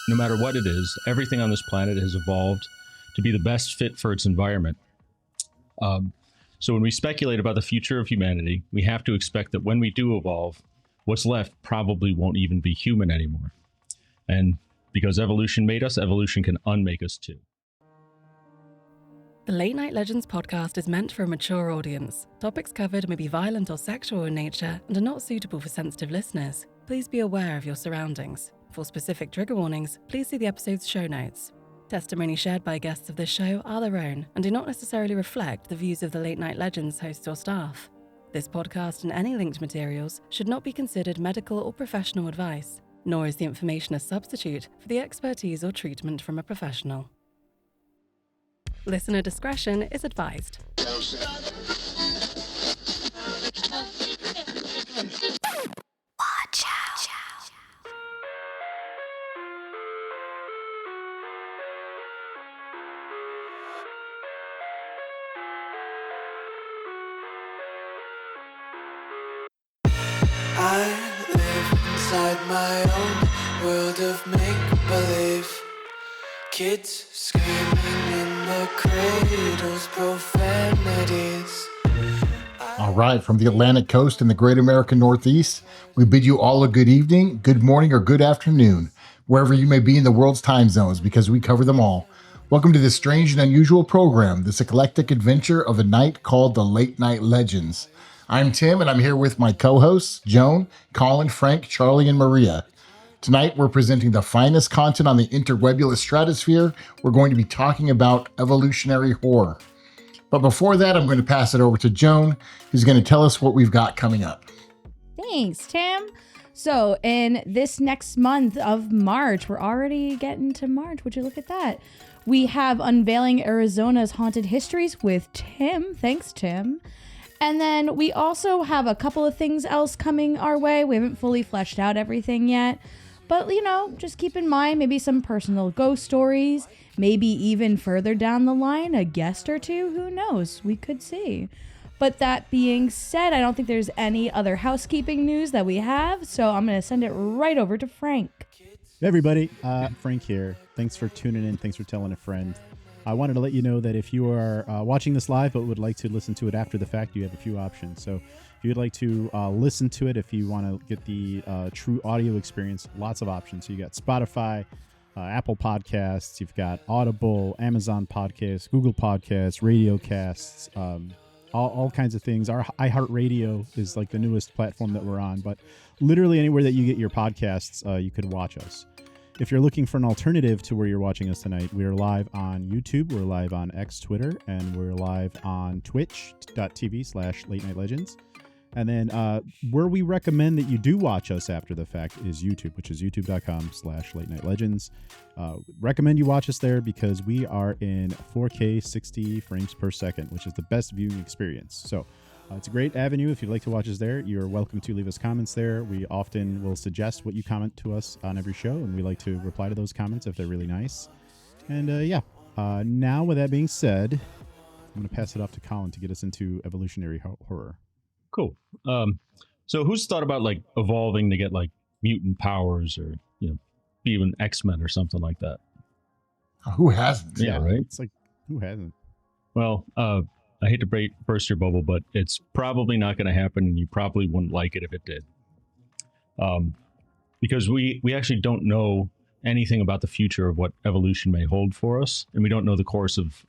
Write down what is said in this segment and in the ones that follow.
no matter what it is, everything on this planet has evolved to be the best fit for its environment. So when we speculate about the future of humanity, we have to expect that when we do evolve, what's left probably won't even be human anymore. And because evolution made us, evolution can unmake us too. The Late Night Legends podcast is meant for a mature audience. Topics covered may be violent or sexual in nature and are not suitable for sensitive listeners. Please be aware of your surroundings. For specific trigger warnings, please see the episode's show notes. Testimony shared by guests of this show are their own and do not necessarily reflect the views of the Late Night Legends hosts or staff. This podcast and any linked materials should not be considered medical or professional advice, nor is the information a substitute for the expertise or treatment from a professional. Listener discretion is advised. Watch out. I live inside my own world of make-believe. Kids screaming in the cradles, profanities. All right, from the Atlantic coast and the great American Northeast, we bid you all a good evening, good morning, or good afternoon, wherever you may be in the world's time zones, because we cover them all. Welcome to this strange and unusual program, this eclectic adventure of a night called the Late Night Legends. I'm Tim, and I'm here with my co-hosts, Joan, Colin, Frank, Charlie, and Maria. Tonight, we're presenting the finest content on the interwebulous stratosphere. We're going to be talking about evolutionary horror. But before that, I'm going to pass it over to Joan, who's going to tell us what we've got coming up. Thanks, Tim. So in this next month of March, we're already getting to March. Would you look at that? We have Unveiling Arizona's Haunted Histories with Tim. Thanks, Tim. And then we also have a couple of things else coming our way. We haven't fully fleshed out everything yet. But, just keep in mind maybe some personal ghost stories, maybe even further down the line, a guest or two, who knows? We could see. But that being said, I don't think there's any other housekeeping news that we have, so I'm going to send it right over to Frank. Hey everybody, Frank here. Thanks for tuning in. Thanks for telling a friend. I wanted to let you know that if you are watching this live but would like to listen to it after the fact, you have a few options. So if you'd like to listen to it, if you want to get the true audio experience, lots of options. So you got Spotify, Apple Podcasts, you've got Audible, Amazon Podcasts, Google Podcasts, Radio Casts, all kinds of things. Our iHeartRadio is like the newest platform that we're on, but literally anywhere that you get your podcasts, you could watch us. If you're looking for an alternative to where you're watching us tonight, we are live on YouTube, we're live on X Twitter, and we're live on twitch.tv/Late Night Legends. And then where we recommend that you do watch us after the fact is YouTube, which is youtube.com/Late Night Legends. Recommend you watch us there because we are in 4K 60 frames per second, which is the best viewing experience. So it's a great avenue. If you'd like to watch us there, you're welcome to leave us comments there. We often will suggest what you comment to us on every show, and we like to reply to those comments if they're really nice. And now with that being said, I'm going to pass it off to Colin to get us into evolutionary horror. Cool. So who's thought about like evolving to get like mutant powers or, be even X-Men or something like that? Who hasn't? Yeah, right? It's like, who hasn't? Well, I hate to burst your bubble, but it's probably not going to happen, and you probably wouldn't like it if it did. Because we actually don't know anything about the future of what evolution may hold for us, and we don't know the course of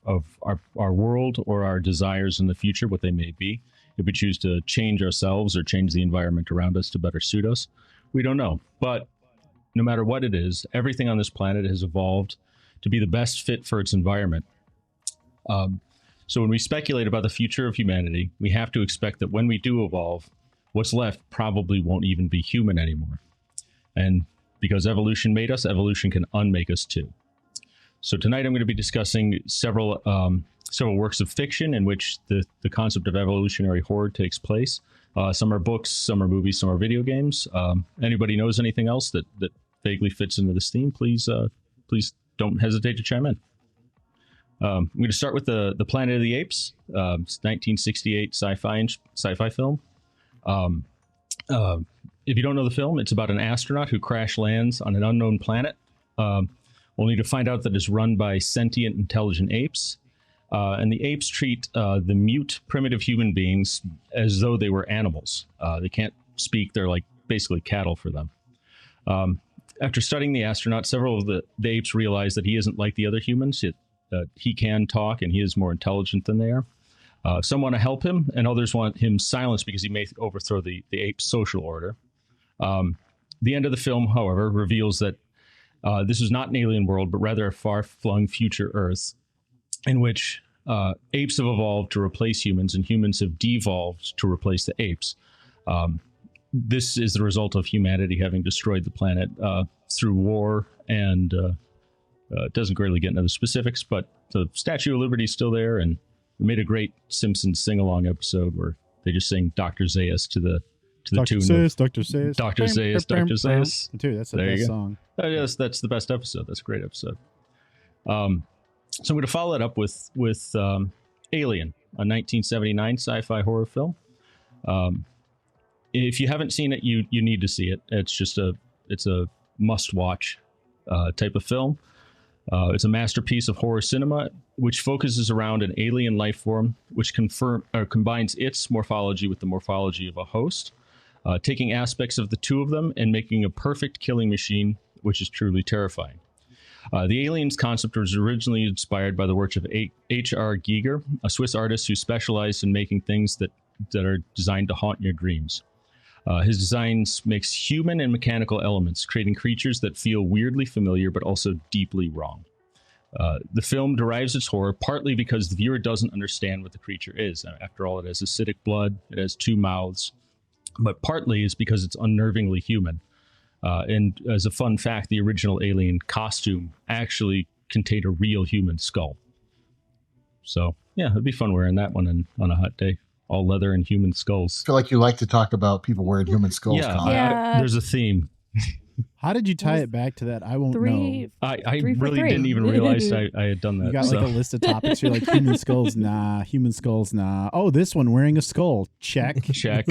our world or our desires in the future, what they may be. If we choose to change ourselves or change the environment around us to better suit us, we don't know. But no matter what it is, everything on this planet has evolved to be the best fit for its environment. So when we speculate about the future of humanity, we have to expect that when we do evolve, what's left probably won't even be human anymore. And because evolution made us, evolution can unmake us too. So tonight I'm going to be discussing several works of fiction in which the concept of evolutionary horror takes place. Some are books, some are movies, some are video games. Anybody knows anything else that vaguely fits into this theme, please don't hesitate to chime in. I'm going to start with the Planet of the Apes, 1968 sci-fi film. If you don't know the film, it's about an astronaut who crash lands on an unknown planet only to find out that it's run by sentient, intelligent apes. And the apes treat the mute, primitive human beings as though they were animals. They can't speak. They're like basically cattle for them. After studying the astronaut, several of the apes realize that he isn't like the other humans. He can talk, and he is more intelligent than they are. Some want to help him, and others want him silenced because he may overthrow the ape social order. The end of the film, however, reveals that this is not an alien world, but rather a far-flung future Earth in which apes have evolved to replace humans, and humans have devolved to replace the apes. This is the result of humanity having destroyed the planet through war, and it doesn't really get into the specifics, but the Statue of Liberty is still there, and we made a great Simpsons sing-along episode where they just sing Dr. Zaius to the Dr. tune Seuss, of Dr. Seuss. Dr. Zaius, Dr. Zaius. Dude, that's the There you best go. song. Oh, yes, that's the best episode. That's a great episode. So I'm going to follow that up with Alien, a 1979 sci-fi horror film. If you haven't seen it, you need to see it. It's a must-watch type of film. It's a masterpiece of horror cinema, which focuses around an alien life form, which combines its morphology with the morphology of a host, taking aspects of the two of them and making a perfect killing machine, which is truly terrifying. The aliens concept was originally inspired by the work of H.R. Giger, a Swiss artist who specialized in making things that are designed to haunt your dreams. His designs mix human and mechanical elements, creating creatures that feel weirdly familiar but also deeply wrong. The film derives its horror partly because the viewer doesn't understand what the creature is. After all, it has acidic blood, it has two mouths, but partly is because it's unnervingly human. And as a fun fact, the original Alien costume actually contained a real human skull. So, yeah, it'd be fun wearing that one on a hot day. All leather and human skulls. I feel like you like to talk about people wearing human skulls. Yeah, Colin. there's a theme. How did you tie it back to that? I won't know. I Three for really three. didn't even realize I had done that. You got like a list of topics. You're like, human skulls, nah. Human skulls, nah. Oh, this one wearing a skull. Check. Check.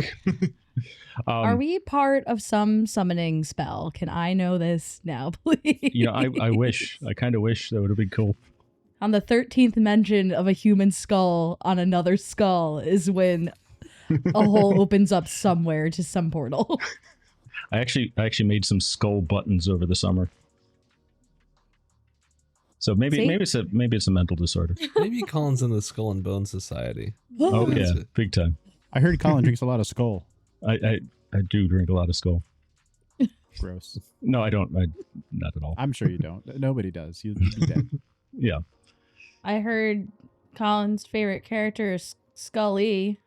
Are we part of some summoning spell? Can I know this now, please? I wish. I kind of wish that would have been cool. On the 13th mention of a human skull on another skull is when a hole opens up somewhere to some portal. I actually made some skull buttons over the summer. So maybe it's a mental disorder. Maybe Colin's in the Skull and Bone Society. Oh yeah, big time. I heard Colin drinks a lot of skull. I do drink a lot of skull. Gross. No, I don't. Not at all. I'm sure you don't. Nobody does. You'd be dead. Yeah. I heard Colin's favorite character is Scully.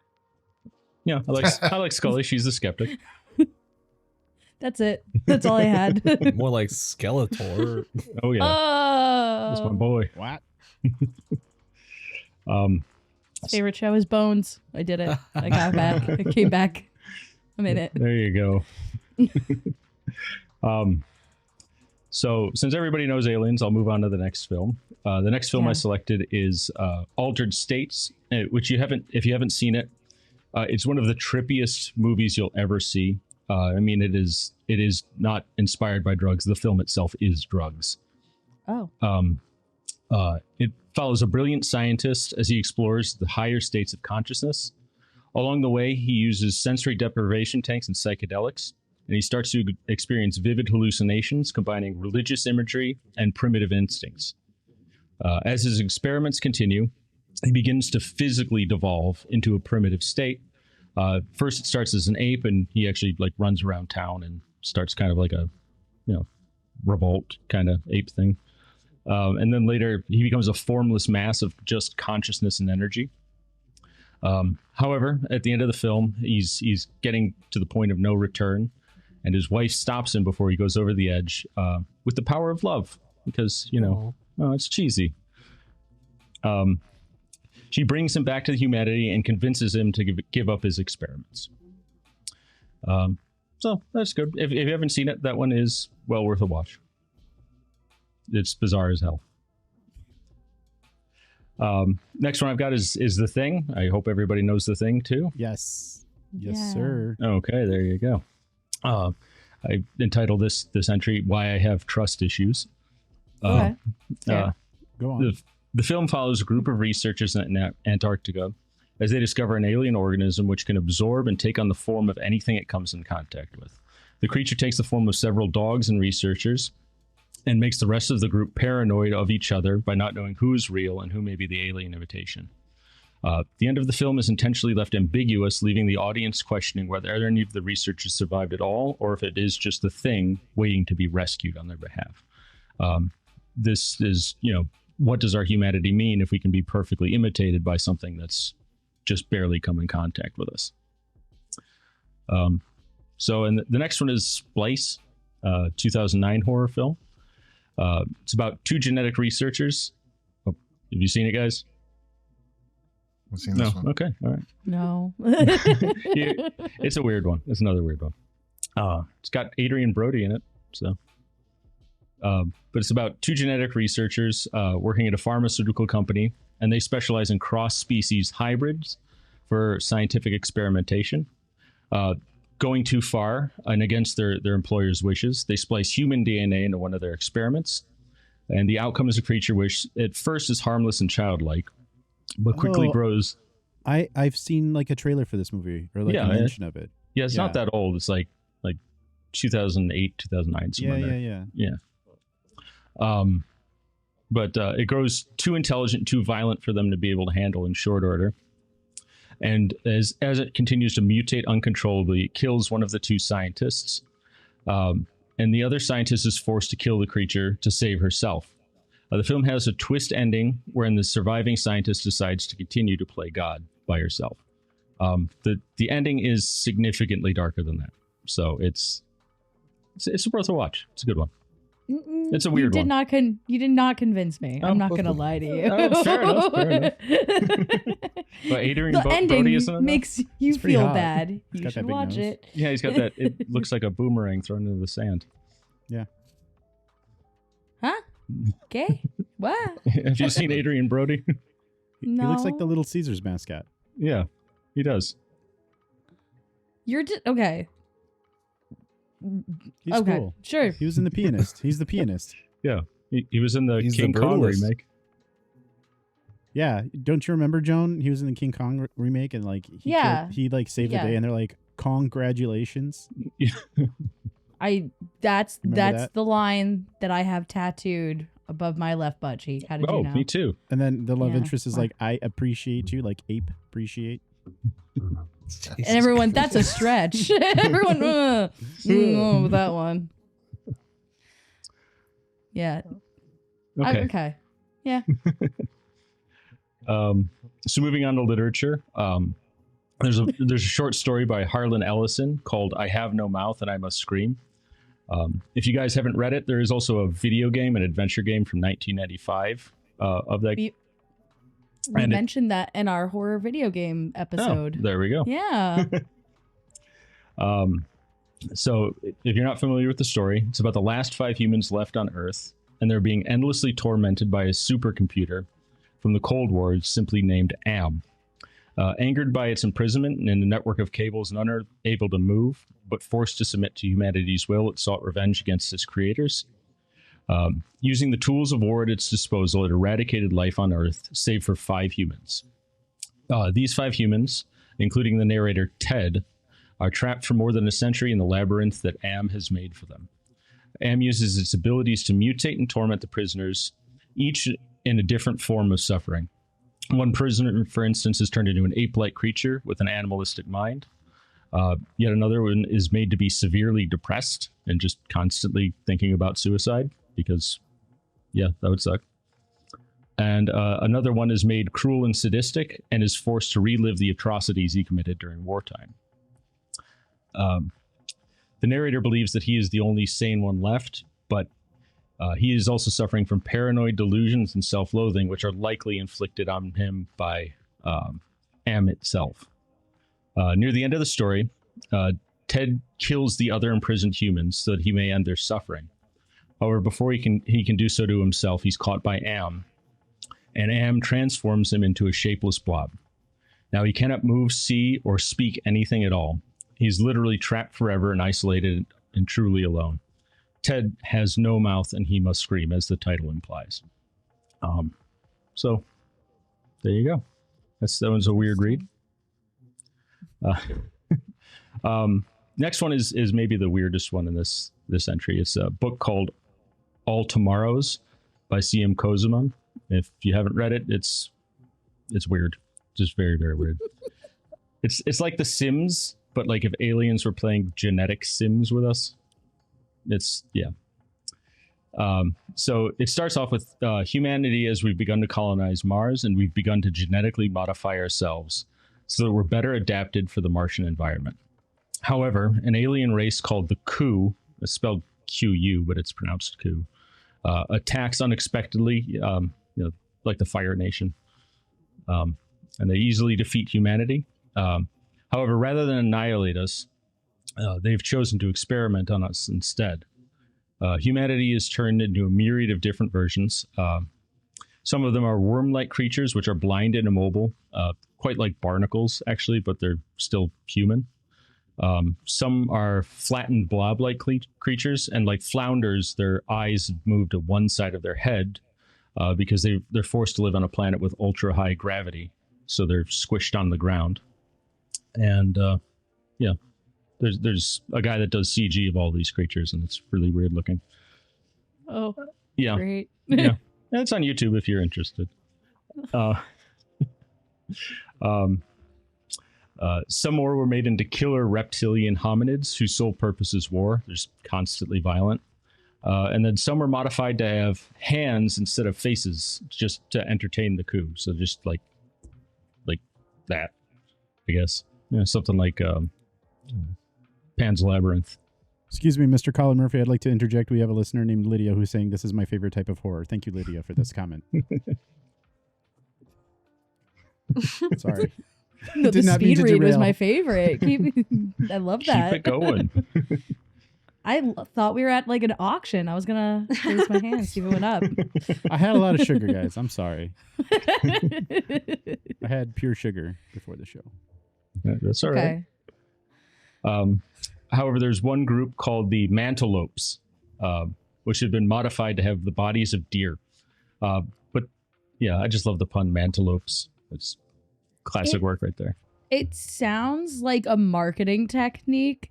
Yeah, I like Scully. She's the skeptic. That's it. That's all I had. More like Skeletor. Oh yeah, that's my Oh, boy. What? favorite show is Bones. I did it. I got back. I came back. I'm in it. There you go. So since everybody knows aliens, I'll move on to the next film. The next film I selected is Altered States, which if you haven't seen it, it's one of the trippiest movies you'll ever see. I mean, it is not inspired by drugs. The film itself is drugs. Oh. It follows a brilliant scientist as he explores the higher states of consciousness. Along the way, he uses sensory deprivation tanks and psychedelics, and he starts to experience vivid hallucinations combining religious imagery and primitive instincts. As his experiments continue, he begins to physically devolve into a primitive state. First, it starts as an ape, and he actually runs around town and starts kind of like a, revolt kind of ape thing. And then later, he becomes a formless mass of just consciousness and energy. However, at the end of the film, he's getting to the point of no return, and his wife stops him before he goes over the edge with the power of love, because it's cheesy. She brings him back to humanity and convinces him to give up his experiments. So that's good. If you haven't seen it, that one is well worth a watch. It's bizarre as hell. Next one I've got is The Thing. I hope everybody knows The Thing too. Yes. Yeah. Yes, sir. Okay, there you go. I entitled this entry "Why I Have Trust Issues." Okay. Yeah. Go on. The film follows a group of researchers in Antarctica as they discover an alien organism which can absorb and take on the form of anything it comes in contact with. The creature takes the form of several dogs and researchers and makes the rest of the group paranoid of each other by not knowing who is real and who may be the alien imitation. The end of the film is intentionally left ambiguous, leaving the audience questioning whether any of the researchers survived at all, or if it is just the thing waiting to be rescued on their behalf. This is, what does our humanity mean if we can be perfectly imitated by something that's just barely come in contact with us? And the next one is Splice, 2009 horror film. It's about two genetic researchers. Oh, have you seen it, guys? I've seen this one. Okay, all right. No. It's a weird one. It's another weird one. It's got Adrian Brody in it, so. But it's about two genetic researchers working at a pharmaceutical company, and they specialize in cross-species hybrids for scientific experimentation. Going too far and against their employer's wishes, they splice human DNA into one of their experiments, and the outcome is a creature which at first is harmless and childlike, but quickly grows. I've seen like a trailer for this movie or like a mention of it. Yeah, it's not that old. It's like 2008, 2009. Yeah. But it grows too intelligent, too violent for them to be able to handle in short order. And as it continues to mutate uncontrollably, it kills one of the two scientists. And the other scientist is forced to kill the creature to save herself. The film has a twist ending wherein the surviving scientist decides to continue to play God by herself. The ending is significantly darker than that. So it's worth a watch. It's a good one. It's a weird one. You did not convince me. I'm not going to lie to you. Fair enough. But Adrian the ending Brody isn't makes you feel bad. You should watch it. Yeah, he's got that. It looks like a boomerang thrown into the sand. Yeah. Huh? Okay. What? Have you seen Adrian Brody? No. He looks like the Little Caesars mascot. Yeah, he does. You're okay. He's okay, cool. Sure. He was in The Pianist. He's the pianist. Yeah, he was in the He's King the Kong brutalist. remake. Yeah, don't you remember, Joan? He was in the King Kong remake, and like he saved the day, and they're like, "Congratulations." That's that? the line that I have tattooed above my left butt cheek. How did you know? Me too. And then the love Yeah. interest is like, "I appreciate you," like ape appreciate. And everyone, that's a stretch. Everyone, with that one. Yeah. Okay. Okay. Yeah. So moving on to literature, there's a short story by Harlan Ellison called "I Have No Mouth and I Must Scream." If you guys haven't read it, there is also a video game, an adventure game from 1995 of that. We mentioned that in our horror video game episode. Oh, there we go. Yeah. So if you're not familiar with the story, it's about the last 5 humans left on Earth, and they're being endlessly tormented by a supercomputer from the Cold War simply named AM. Angered by its imprisonment and in a network of cables and unable to move, but forced to submit to humanity's will, it sought revenge against its creators. Using the tools of war at its disposal, it eradicated life on Earth, save for 5 humans. These 5 humans, including the narrator Ted, are trapped for more than a century in the labyrinth that AM has made for them. AM uses its abilities to mutate and torment the prisoners, each in a different form of suffering. One prisoner, for instance, is turned into an ape-like creature with an animalistic mind. Yet another one is made to be severely depressed and just constantly thinking about suicide because, yeah, that would suck. And another one is made cruel and sadistic and is forced to relive the atrocities he committed during wartime. The narrator believes that he is the only sane one left, but he is also suffering from paranoid delusions and self-loathing, which are likely inflicted on him by AM itself. Near the end of the story, Ted kills the other imprisoned humans so that he may end their suffering. However, before he can do so to himself, he's caught by AM, and AM transforms him into a shapeless blob. Now, he cannot move, see, or speak anything at all. He's literally trapped forever and isolated and truly alone. Ted has no mouth and he must scream, as the title implies. So there you go. That one's a weird read. Next one is maybe the weirdest one in this entry. It's a book called All Tomorrows by C.M. Kozumon. If you haven't read it, it's weird. Just very, very weird. It's like The Sims, but like if aliens were playing genetic Sims with us. So it starts off with humanity as we've begun to colonize Mars, and we've begun to genetically modify ourselves so that we're better adapted for the Martian environment. However, an alien race called the Ku, it's spelled Q-U, but it's pronounced Ku, attacks unexpectedly, like the Fire Nation. And they easily defeat humanity. However, rather than annihilate us, they've chosen to experiment on us instead. Humanity is turned into a myriad of different versions. Some of them are worm-like creatures, which are blind and immobile, quite like barnacles, actually, but they're still human. Some are flattened blob-like creatures, and like flounders, their eyes move to one side of their head because they're forced to live on a planet with ultra-high gravity, so they're squished on the ground. And there's a guy that does CG of all these creatures, and it's really weird looking. Oh, yeah, great. Yeah, and it's on YouTube if you're interested. Some more were made into killer reptilian hominids whose sole purpose is war. They're just constantly violent. And then some were modified to have hands instead of faces, just to entertain the Ku. So just like that, I guess. Something like Pan's Labyrinth. Excuse me, Mr. Colin Murphy. I'd like to interject. We have a listener named Lydia who's saying this is my favorite type of horror. Thank you, Lydia, for this comment. Sorry. No, the speed read was my favorite. I love that. Keep it going. I thought we were at like an auction. I was going to raise my hand, see if it went up. I had a lot of sugar, guys. I'm sorry. I had pure sugar before the show. That's all right. However, there's one group called the Mantelopes, which have been modified to have the bodies of deer. But yeah, I just love the pun Mantelopes. It's classic work right there. It sounds like a marketing technique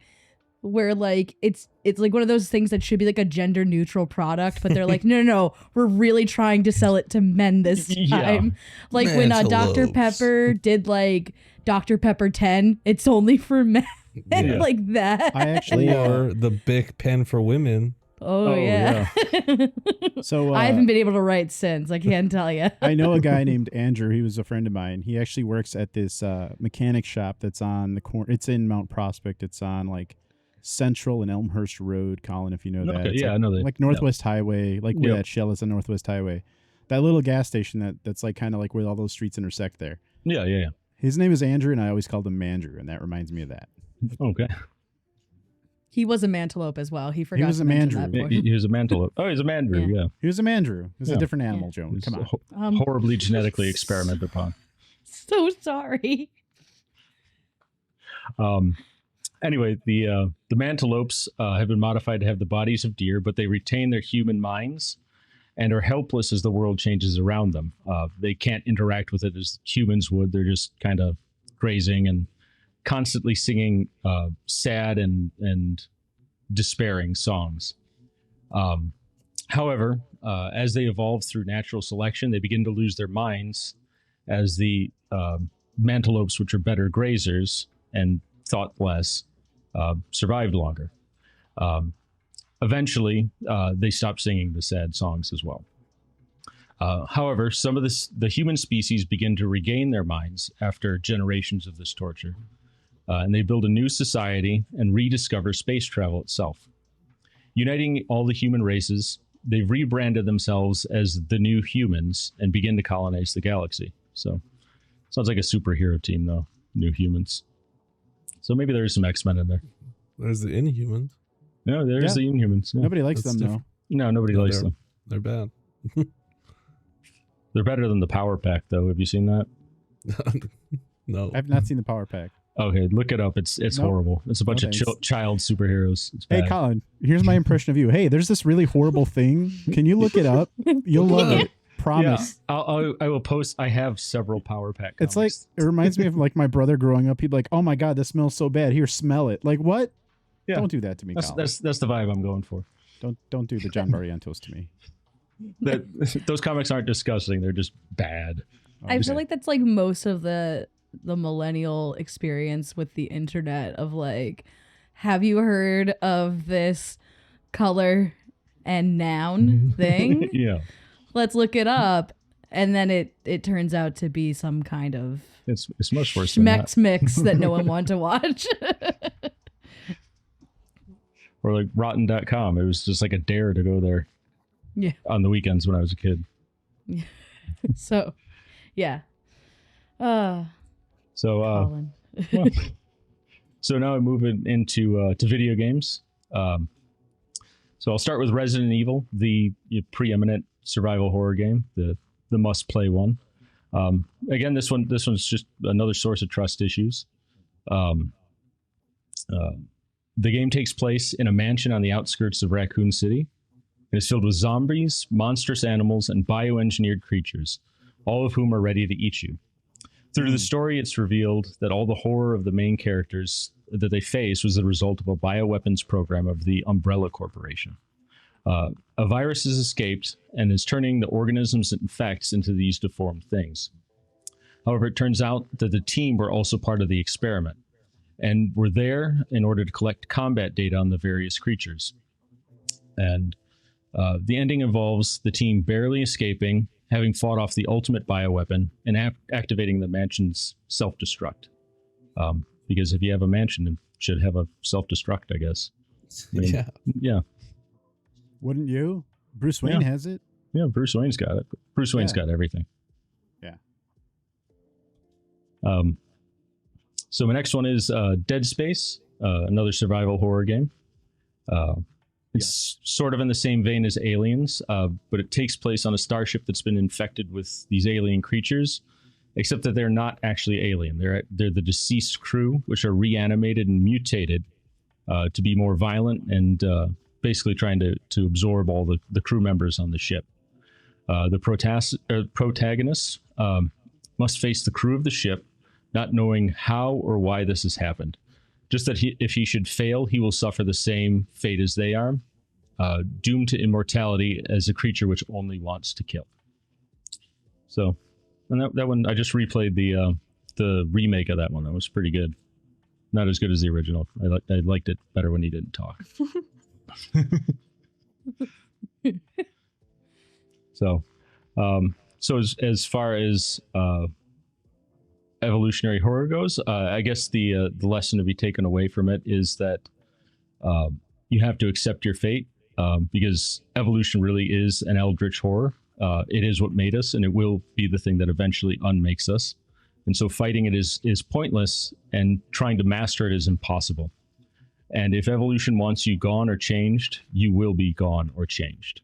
where like it's like one of those things that should be like a gender neutral product, but they're like, no, we're really trying to sell it to men this time. Yeah. Like when Dr. Pepper did like Dr. Pepper 10, it's only for men. Yeah. Like that. I actually or the Bic pen for women. Oh yeah. So I haven't been able to write since. I can't tell you. I know a guy named Andrew. He was a friend of mine. He actually works at this mechanic shop that's on the corner. It's in Mount Prospect. It's on like Central and Elmhurst Road, Colin, if you know that. It's I know that. Like Northwest Highway, like where that Shell is on Northwest Highway. That little gas station that's like kind of like where all those streets intersect there. Yeah. His name is Andrew, and I always called him Mandrew, and that reminds me of that. Okay. He was a mantelope as well. He forgot. He was a mandrew. He was a mantelope. Oh, he's a mandrew. Yeah. He was a mandrew. It was a different animal, Joan. Come on. Horribly genetically experimented upon. So sorry. Anyway, the mantelopes have been modified to have the bodies of deer, but they retain their human minds and are helpless as the world changes around them. They can't interact with it as humans would. They're just kind of grazing and constantly singing sad and despairing songs. However, as they evolve through natural selection, they begin to lose their minds as the mantelopes, which are better grazers and thought less, survived longer. Eventually, they stopped singing the sad songs as well. However, some of the human species begin to regain their minds after generations of this torture. And they build a new society and rediscover space travel itself. Uniting all the human races, they've rebranded themselves as the New Humans and begin to colonize the galaxy. So, sounds like a superhero team, though. New Humans. So maybe there's some X-Men in there. There's the Inhumans. No, there's the Inhumans. Yeah. Nobody likes them, though. No, nobody likes them. They're bad. They're better than the Power Pack, though. Have you seen that? No. I've not seen the Power Pack. Okay, look it up. It's Nope. horrible. It's a bunch No of thanks. child superheroes. It's Hey, bad. Colin, here's my impression of you. Hey, there's this really horrible thing. Can you look it up? You'll love it. Promise. Yeah, I will post. I have several Power Pack. It's like, comics. it reminds me of like my brother growing up. He'd be like, oh my God, this smells so bad. Here, smell it. Like, what? Yeah. Don't do that to me, Colin. That's the vibe I'm going for. Don't do the John Barrientos to me. Those comics aren't disgusting. They're just bad. I feel like that's like most of the millennial experience with the internet of like, have you heard of this color and noun thing? Yeah, Let's look it up. And then it turns out to be some kind of it's much worse than that. schmex mix that no one wanted to watch. Or like Rotten.com. It was just like a dare to go there. Yeah. On the weekends when I was a kid. So, yeah. So Colin. well, so now I'm moving into to video games. So I'll start with Resident Evil, the preeminent survival horror game, the must play one. Again, this one's just another source of trust issues. The game takes place in a mansion on the outskirts of Raccoon City. It is filled with zombies, monstrous animals, and bioengineered creatures, all of whom are ready to eat you. Through the story, it's revealed that all the horror of the main characters that they face was the result of a bioweapons program of the Umbrella Corporation. A virus has escaped and is turning the organisms it infects into these deformed things. However, it turns out that the team were also part of the experiment and were there in order to collect combat data on the various creatures. And the ending involves the team barely escaping, having fought off the ultimate bioweapon, and activating the mansion's self-destruct. Because if you have a mansion, it should have a self-destruct, I guess. I mean, yeah. Wouldn't you? Bruce Wayne Yeah. has it. Yeah, Bruce Wayne's got it. Bruce Wayne's got everything. Yeah. So my next one is Dead Space, another survival horror game. It's sort of in the same vein as Aliens, but it takes place on a starship that's been infected with these alien creatures, except that they're not actually alien. They're the deceased crew, which are reanimated and mutated to be more violent and basically trying to absorb all the crew members on the ship. The protagonist must face the crew of the ship, not knowing how or why this has happened. Just that if he should fail, he will suffer the same fate as they are, doomed to immortality as a creature which only wants to kill. So, and that one, I just replayed the remake of that one. That was pretty good. Not as good as the original. I liked it better when he didn't talk. So as far as evolutionary horror goes, I guess the lesson to be taken away from it is that you have to accept your fate, because evolution really is an eldritch horror. It is what made us, and it will be the thing that eventually unmakes us. And so fighting it is pointless, and trying to master it is impossible. And if evolution wants you gone or changed, you will be gone or changed.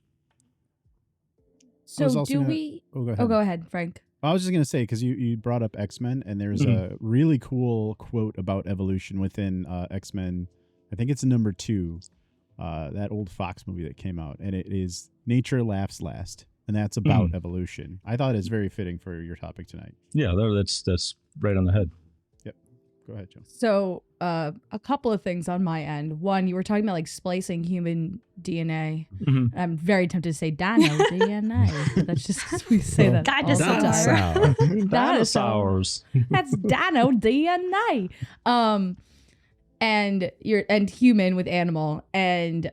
I was So also do gonna- we? Oh, go ahead. Oh, go ahead, Frank. I was just going to say, because you brought up X-Men, and there's a really cool quote about evolution within X-Men. I think it's number 2, that old Fox movie that came out. And it is Nature Laughs Last. And that's about evolution. I thought it's very fitting for your topic tonight. Yeah, that's right on the head. Go ahead, Joe. So a couple of things on my end. One, you were talking about like splicing human DNA. Mm-hmm. I'm very tempted to say dino DNA, but that's just 'cause we say that all the time. Dinosaurs. That's dino DNA. And human with animal, and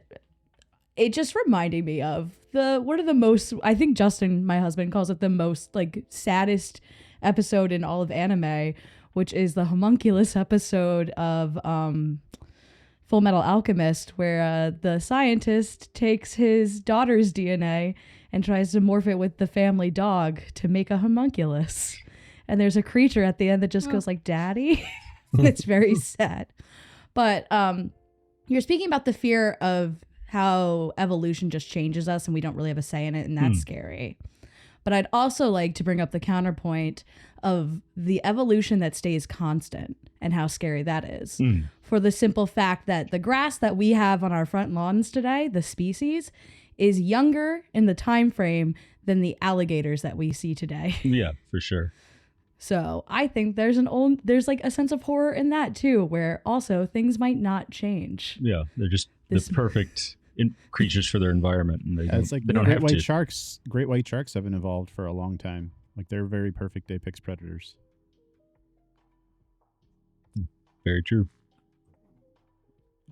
it just reminded me of one of the most, I think Justin, my husband, calls it the most like saddest episode in all of anime, which is the homunculus episode of Full Metal Alchemist, where the scientist takes his daughter's DNA and tries to morph it with the family dog to make a homunculus. And there's a creature at the end that just goes like, "Daddy." It's very sad. But you're speaking about the fear of how evolution just changes us and we don't really have a say in it, and that's scary. But I'd also like to bring up the counterpoint of the evolution that stays constant and how scary that is. For the simple fact that the grass that we have on our front lawns today, the species, is younger in the time frame than the alligators that we see today. Yeah, for sure. So I think there's like a sense of horror in that too, where also things might not change. Yeah, they're just the perfect creatures for their environment, and It's like they don't great have white to. sharks. Great white sharks haven't evolved for a long time. Like they're very perfect apex predators. Very true.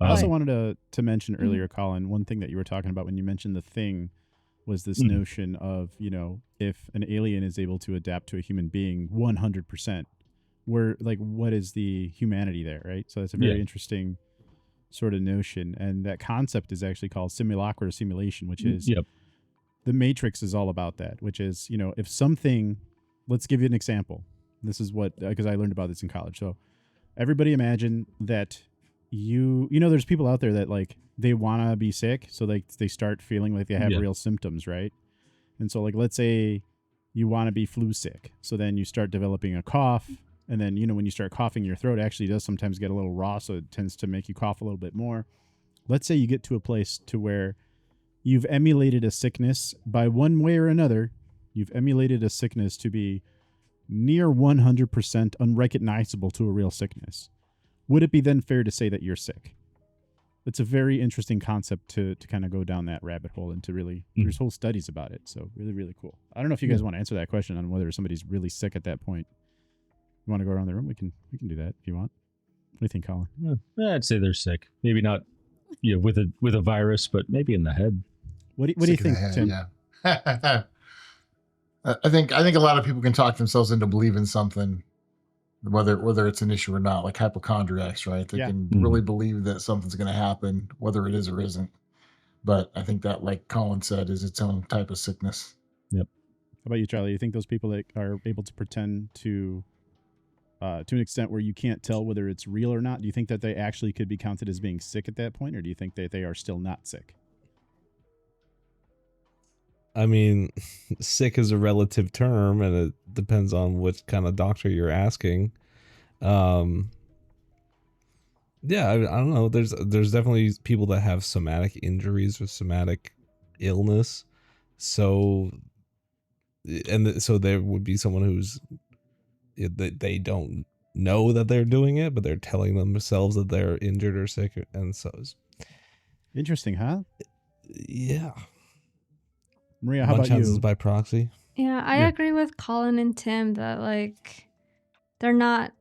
I also wanted to mention earlier, Colin, one thing that you were talking about when you mentioned the thing was this notion of, if an alien is able to adapt to a human being 100%, what is the humanity there, right? So that's a very interesting sort of notion. And that concept is actually called simulacra simulation, which is the Matrix is all about that, which is, if something, let's give you an example. This is what, because I learned about this in college. So everybody imagine that there's people out there that like they want to be sick, so they start feeling like they have real symptoms, right? And so like let's say you want to be flu sick, so then you start developing a cough, and then when you start coughing, your throat actually does sometimes get a little raw, so it tends to make you cough a little bit more. Let's say you get to a place to where you've emulated a sickness by one way or another. You've emulated a sickness to be near 100% unrecognizable to a real sickness. Would it be then fair to say that you're sick? It's a very interesting concept to kind of go down that rabbit hole and to really, there's whole studies about it. So really, really cool. I don't know if you guys want to answer that question on whether somebody's really sick at that point. You want to go around the room? We can do that if you want. What do you think, Colin? Yeah, I'd say they're sick. Maybe not with a virus, but maybe in the head. What do you think, Tim? Yeah. I think a lot of people can talk themselves into believing something, whether it's an issue or not, like hypochondriacs, right? They can really believe that something's going to happen, whether it is or isn't. But I think that, like Colin said, is its own type of sickness. Yep. How about you, Charlie? You think those people that are able to pretend to an extent where you can't tell whether it's real or not, do you think that they actually could be counted as being sick at that point, or do you think that they are still not sick? I mean, sick is a relative term, and it depends on which kind of doctor you're asking. Yeah, I don't know. There's definitely people that have somatic injuries or somatic illness. So there would be someone who's they don't know that they're doing it, but they're telling themselves that they're injured or sick, and so interesting, huh? Yeah. Maria, how about you? By proxy. Yeah, I agree with Colin and Tim that they're not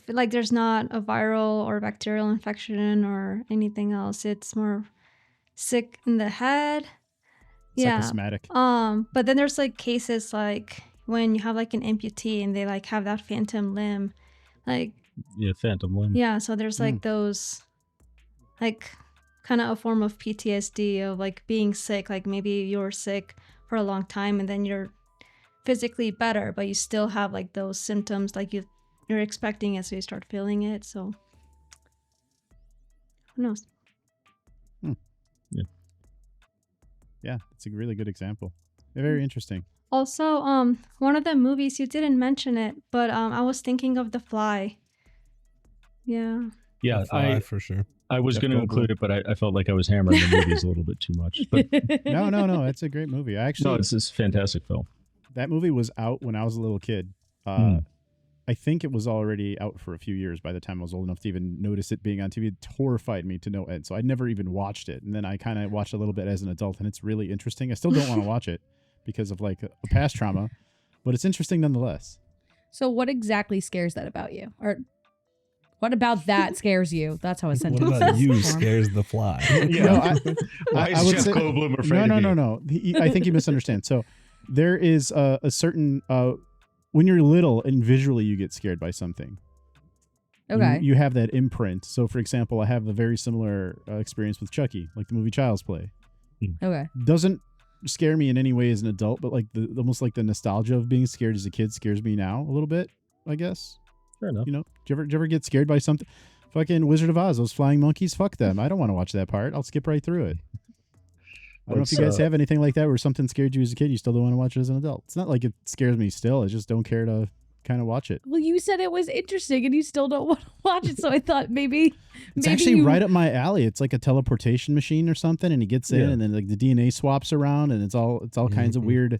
there's not a viral or bacterial infection or anything else. It's more sick in the head. Psychosomatic. But then there's cases when you have an amputee and they have that phantom limb, phantom limb. Yeah, so there's those kind of a form of PTSD of being sick. Maybe you're sick for a long time and then you're physically better, but you still have those symptoms you're expecting as you start feeling it. So who knows? Yeah, it's a really good example. Very interesting. Also, one of the movies, you didn't mention it, but I was thinking of The Fly. Yeah. Yeah, for sure. I was going to include it, but I felt like I was hammering the movies a little bit too much. But no, it's a great movie. It's a fantastic film. That movie was out when I was a little kid. I think it was already out for a few years by the time I was old enough to even notice it being on TV. It horrified me to no end, so I never even watched it. And then I kind of watched a little bit as an adult, and it's really interesting. I still don't want to watch it because of a past trauma, but it's interesting nonetheless. So what exactly scares that about you? Or what about that scares you? That's how a sentence What about is you formed. scares the fly? Yeah. I would say Goldblum afraid of you? No. I think you misunderstand. So there is a certain when you're little and visually you get scared by something. Okay. You have that imprint. So for example, I have a very similar experience with Chucky, like the movie Child's Play. Okay. Doesn't scare me in any way as an adult, but almost the nostalgia of being scared as a kid scares me now a little bit, I guess. Fair enough. Do you ever get scared by something? Fucking Wizard of Oz, those flying monkeys, fuck them. I don't want to watch that part. I'll skip right through it. I don't know if you guys have anything like that where something scared you as a kid, you still don't want to watch it as an adult. It's not like it scares me still. I just don't care to kind of watch it. Well, you said it was interesting and you still don't want to watch it, so I thought maybe It's actually right up my alley. It's like a teleportation machine or something, and he gets in, and then like the DNA swaps around, and it's all kinds of weird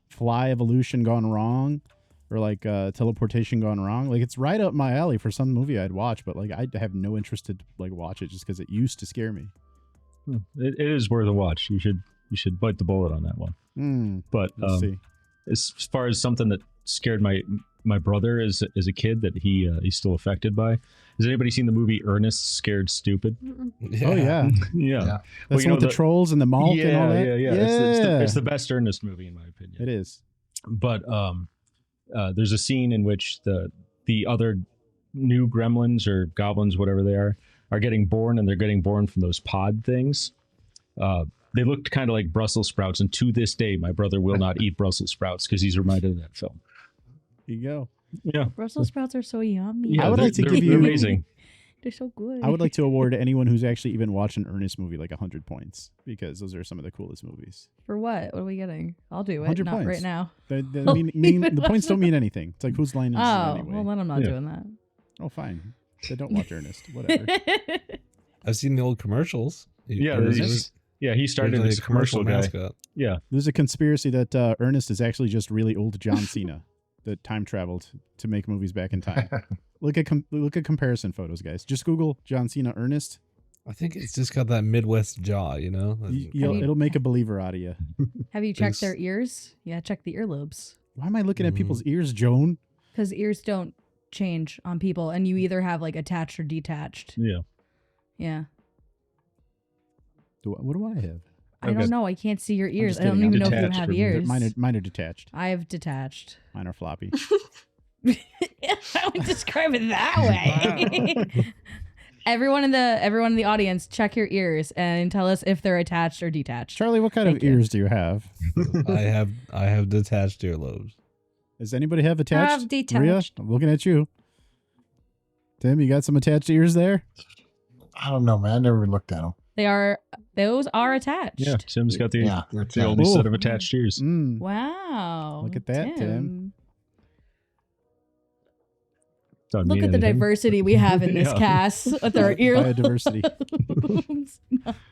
fly evolution gone wrong, or like teleportation gone wrong. Like it's right up my alley for some movie I'd watch, but like I have no interest to like watch it just because it used to scare me. It is worth a watch. You should bite the bullet on that one. But as far as something that scared my brother as a kid that he's still affected by, has anybody seen the movie Ernest Scared Stupid? Yeah. Oh yeah, Yeah. That's with the trolls and the Malk and all that. Yeah. It's the best Ernest movie in my opinion. It is. But there's a scene in which the other new gremlins or goblins, whatever they are getting born, and they're getting born from those pod things. They looked kind of like Brussels sprouts, and to this day, my brother will not eat Brussels sprouts because he's reminded of that film. Here you go. Yeah, Brussels sprouts are so yummy. Yeah, I would like to give you amazing. They're so good. I would like to award anyone who's actually even watched an Ernest movie like 100 points because those are some of the coolest movies. For what? What are we getting? I'll do it. 100 Not points. right now. The points don't mean anything. It's like whose line is it anyway? Well, then I'm not doing that. Oh, fine. They don't watch Ernest. Whatever. I've seen the old commercials. He started as a commercial guy. mascot. Yeah, There's a conspiracy that Ernest is actually just really old John Cena that time traveled to make movies back in time. Look at comparison photos, guys. Just Google John Cena Ernest. I think it's just got that Midwest jaw, you know? It'll make a believer out of you. Have you checked their ears? Yeah, check the earlobes. Why am I looking at people's ears, Joan? Because ears don't change on people, and you either have like attached or detached. yeah. Yeah. What do I have? I don't know. I can't see your ears. just I don't kidding. even I'm know if you detached have or ears. Mine are detached. I have detached. Mine are floppy. I would describe it that way. Everyone in the audience, check your ears and tell us if they're attached or detached. Charlie, what kind Thank of you. ears do you have? I have detached earlobes. Does anybody have attached? I have detached. Maria, I'm looking at you. Tim, you got some attached ears there? I don't know, man. I never looked at them. Those are attached. Yeah, Tim's got the Yeah. oldest set of attached ears. Wow. Look at that, Tim. Doesn't Look mean at the anything. diversity we have in this Yeah. cast with our ear Biodiversity.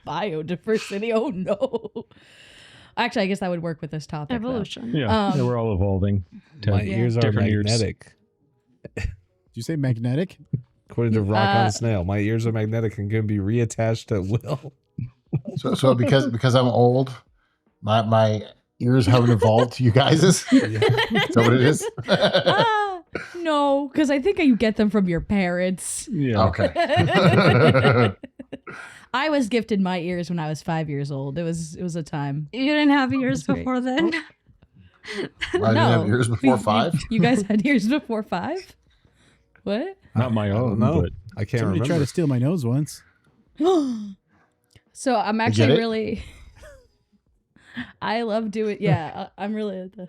Biodiversity. Oh no. Actually, I guess that would work with this topic. though. Evolution. Yeah, we're all evolving. to My have ears are different ears. magnetic. Did you say magnetic? According to Rock on Snail, my ears are magnetic and can be reattached at will. So because I'm old, my ears haven't evolved to you guys'. Is that what it is? No, because I think you get them from your parents. Yeah. Okay. I was gifted my ears when I was 5 years old. It was a time. You didn't have ears That's great. before then? I didn't have ears before 5. You guys had ears before 5? What? Not my own, No, but I can't Somebody remember. tried to steal my nose once. So I'm get actually it? really. I love doing. Yeah, I'm really at the.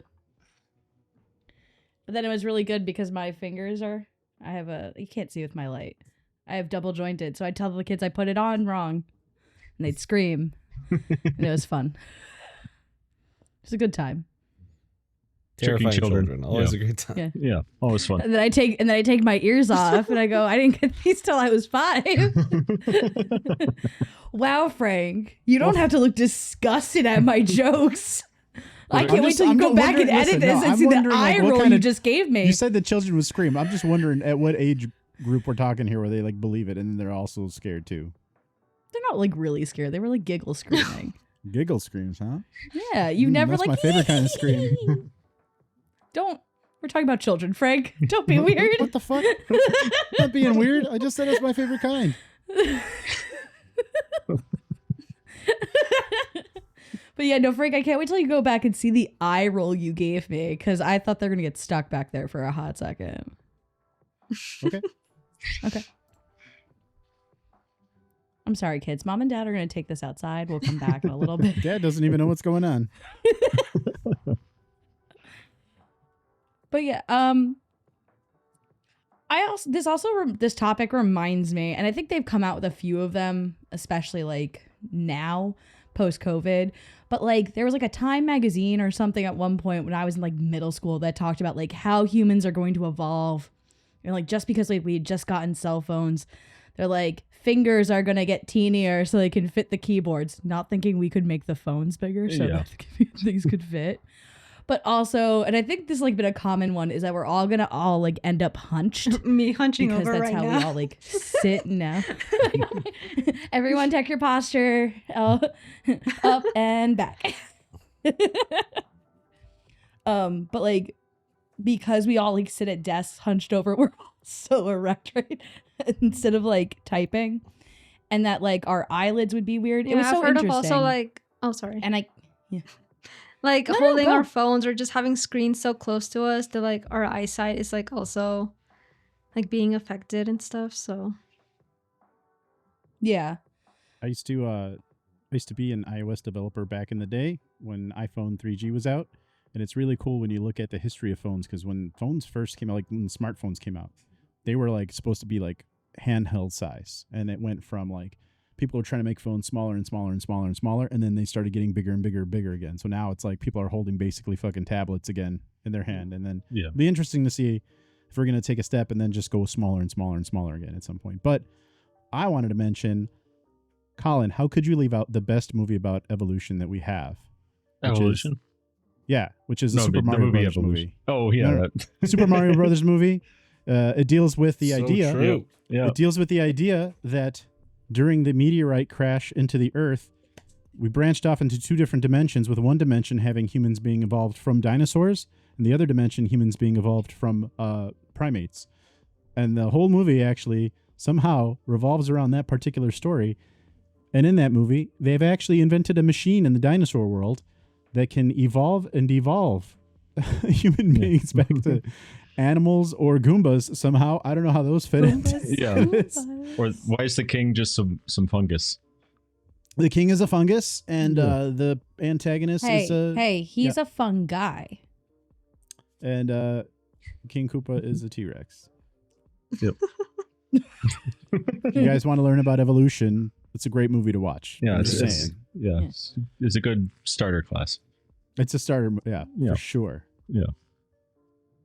But then it was really good because my fingers are. I have you can't see with my light. I have double jointed, so I tell the kids I put it on wrong, and they'd scream, and it was fun. It was a good time. Terrifying Tricking children. Always Yeah. a great time. Yeah. yeah, always fun. And then I take my ears off, and I go, I didn't get these till I was 5. Wow, Frank, you don't have to look disgusted at my jokes. I can't wait till you go back and edit this and see the eye roll you just gave me. You said the children would scream. I'm just wondering at what age group we're talking here where they like believe it and they're also scared too. They're not like really scared. They were like giggle screaming. Giggle screams, huh? Yeah, you never that's like my favorite kind of scream. Don't. We're talking about children, Frank. Don't be weird. What the fuck? Not being weird. I just said it's my favorite kind. But yeah, no, Frank, I can't wait till you go back and see the eye roll you gave me because I thought they're gonna get stuck back there for a hot second. Okay. Okay. I'm sorry, kids. Mom and Dad are gonna take this outside. We'll come back in a little bit. Dad doesn't even know what's going on. But yeah, this topic reminds me, and I think they've come out with a few of them, especially like now post-COVID. But like there was like a Time magazine or something at one point when I was in like middle school that talked about like how humans are going to evolve. And like just because like we had just gotten cell phones, they're like fingers are gonna get teenier so they can fit the keyboards. Not thinking we could make the phones bigger so that things could fit. But also, and I think this has like been a common one, is that we're all gonna all like end up hunched. Me hunching because over that's right how now. we all like sit now. Everyone check your posture. Up and back. But like because we all like sit at desks hunched over, we're all so erect, right? Instead of like typing. And that like our eyelids would be weird. Yeah, It was so I've heard of interesting. also like, oh sorry, and like No, holding go. our phones or just having screens so close to us that like our eyesight is like also like being affected and stuff. So yeah. I used to be an iOS developer back in the day when iPhone 3G was out, and it's really cool when you look at the history of phones, because when phones first came out, like when smartphones came out, they were like supposed to be like handheld size, and it went from like people were trying to make phones smaller and smaller and smaller and smaller, and then they started getting bigger and bigger and bigger again. So now it's like people are holding basically fucking tablets again in their hand, and then it'll be interesting to see if we're gonna take a step and then just go smaller and smaller and smaller again at some point. But I wanted to mention, Colin, how could you leave out the best movie about evolution that we have? Evolution? Which is the Super Mario Brothers movie. Oh, yeah. No, Super Mario Brothers movie. It deals with the So idea. true. Yeah. It deals with the idea that during the meteorite crash into the Earth, we branched off into two different dimensions, with one dimension having humans being evolved from dinosaurs, and the other dimension humans being evolved from primates. And the whole movie actually somehow revolves around that particular story. And in that movie, they've actually invented a machine in the dinosaur world that can evolve and devolve human beings back to animals or Goombas somehow. I don't know how those fit into this. Or why is the king just some fungus? The king is a fungus, and the antagonist is a... he's a fun guy. And King Koopa is a T-Rex. Yep. If you guys want to learn about evolution, it's a great movie to watch. Yeah, I'm just saying. It's a good starter class. It's a starter, for sure. Yeah.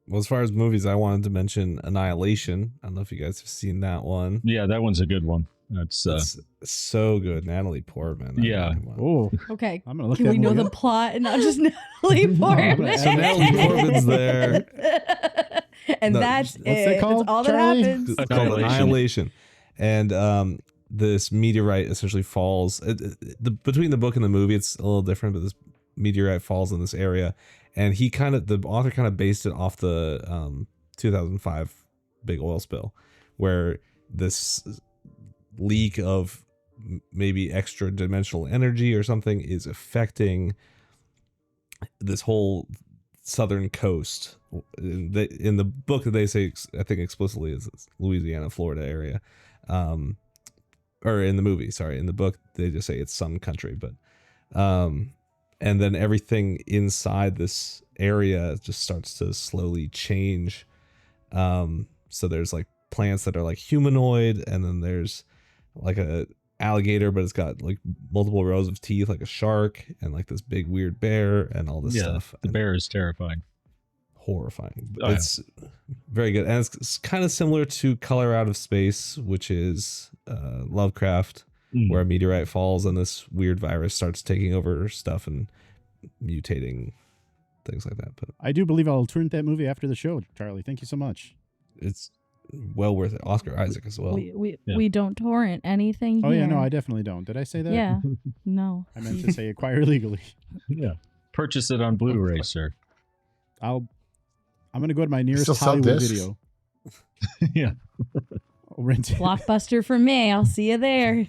Well, as far as movies, I wanted to mention Annihilation. I don't know if you guys have seen that one. Yeah, that one's a good one. That's It's so good. Natalie Portman. Yeah. Oh, Okay. I'm gonna look Can that we know movie the up. plot and not just Natalie Portman? So Natalie Portman's there. And No, that's what's that it. called, That's all Charlie? that happens. It's called Annihilation. And this meteorite essentially falls. Between the book and the movie, it's a little different, but this meteorite falls in this area. And the author kind of based it off the 2005 big oil spill, where this leak of maybe extra dimensional energy or something is affecting this whole southern coast. In the book, they say, I think explicitly, is Louisiana, Florida area. Or in the movie, sorry. In the book, they just say it's some country, but and then everything inside this area just starts to slowly change. So there's like plants that are like humanoid, and then there's like a alligator, but it's got like multiple rows of teeth, like a shark, and like this big weird bear, and all this stuff. The bear is terrifying. Horrifying. Oh, yeah. It's very good, and it's kind of similar to Color Out of Space, which is Lovecraft, where a meteorite falls and this weird virus starts taking over stuff and mutating things like that. But I do believe I'll turn that movie after the show, Charlie. Thank you so much. it's well worth it. Oscar Isaac as well. We don't torrent anything Oh here. yeah, no, I definitely don't. Did I say that? Yeah. No. I meant to say acquire legally. Yeah. Purchase it on Blu-ray, sir. I'm gonna go to my nearest Still sell Hollywood discs? video. Yeah. I'll rent it. Blockbuster for me. I'll see you there.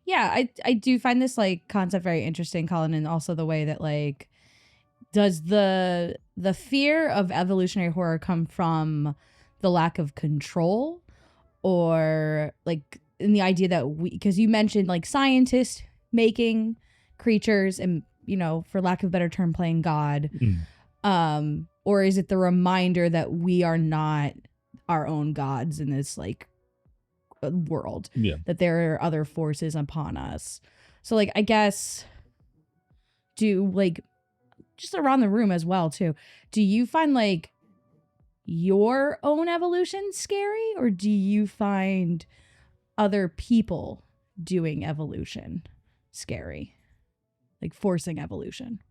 Yeah, I do find this like concept very interesting, Colin, and also the way that like does the fear of evolutionary horror come from the lack of control, or like in the idea that because you mentioned like scientists making creatures and, you know, for lack of a better term, playing God. Or is it the reminder that we are not our own gods in this like world. Yeah. That there are other forces upon us. So like I guess just around the room as well too. Do you find like your own evolution scary, or do you find other people doing evolution scary? Like forcing evolution?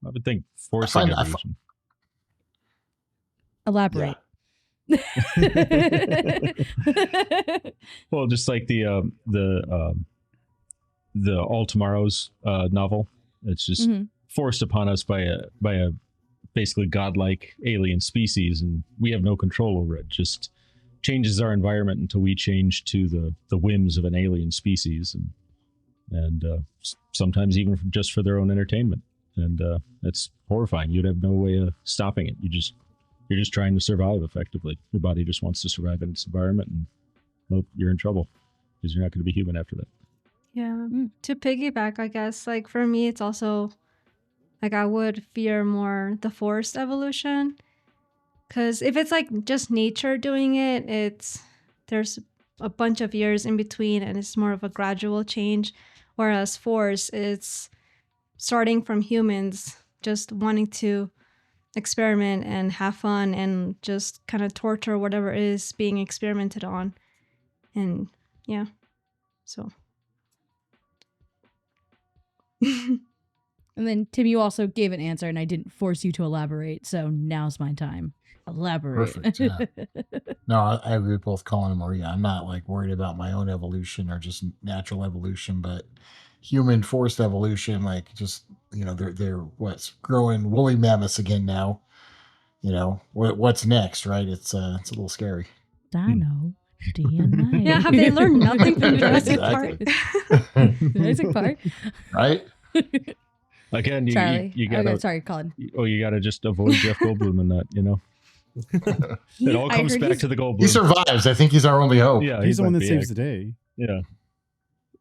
I would think forcing evolution. Elaborate. Well, just like the All Tomorrows novel, it's just forced upon us by a basically godlike alien species, and we have no control over it. Just changes our environment until we change to the whims of an alien species, and sometimes even just for their own entertainment. And that's horrifying. You'd have no way of stopping it. You're just trying to survive effectively. Your body just wants to survive in its environment, and nope, you're in trouble because you're not going to be human after that. Yeah. To piggyback, I guess, like for me, it's also like I would fear more the forced evolution. Because if it's like just nature doing it, there's a bunch of years in between and it's more of a gradual change. Whereas force, it's starting from humans just wanting to experiment and have fun and just kind of torture whatever is being experimented on. And yeah, so. And then Tim, you also gave an answer and I didn't force you to elaborate, so now's my time. Elaborate. Perfect. Yeah. No, I agree with both Colin and Maria. I'm not like worried about my own evolution or just natural evolution, but human forced evolution, like just, you know, they're what's growing woolly mammoths again now. You know, what's next, right? It's a little scary. Dino DNA. Yeah, have they learned nothing from Jurassic Park? Jurassic Park. Right? Again, Charlie. you gotta. Okay, sorry, Colin. You gotta just avoid Jeff Goldblum in that, you know. It all comes back to the Goldblum. He survives. I think he's our only hope. Yeah, he's the one that saves the day. Yeah.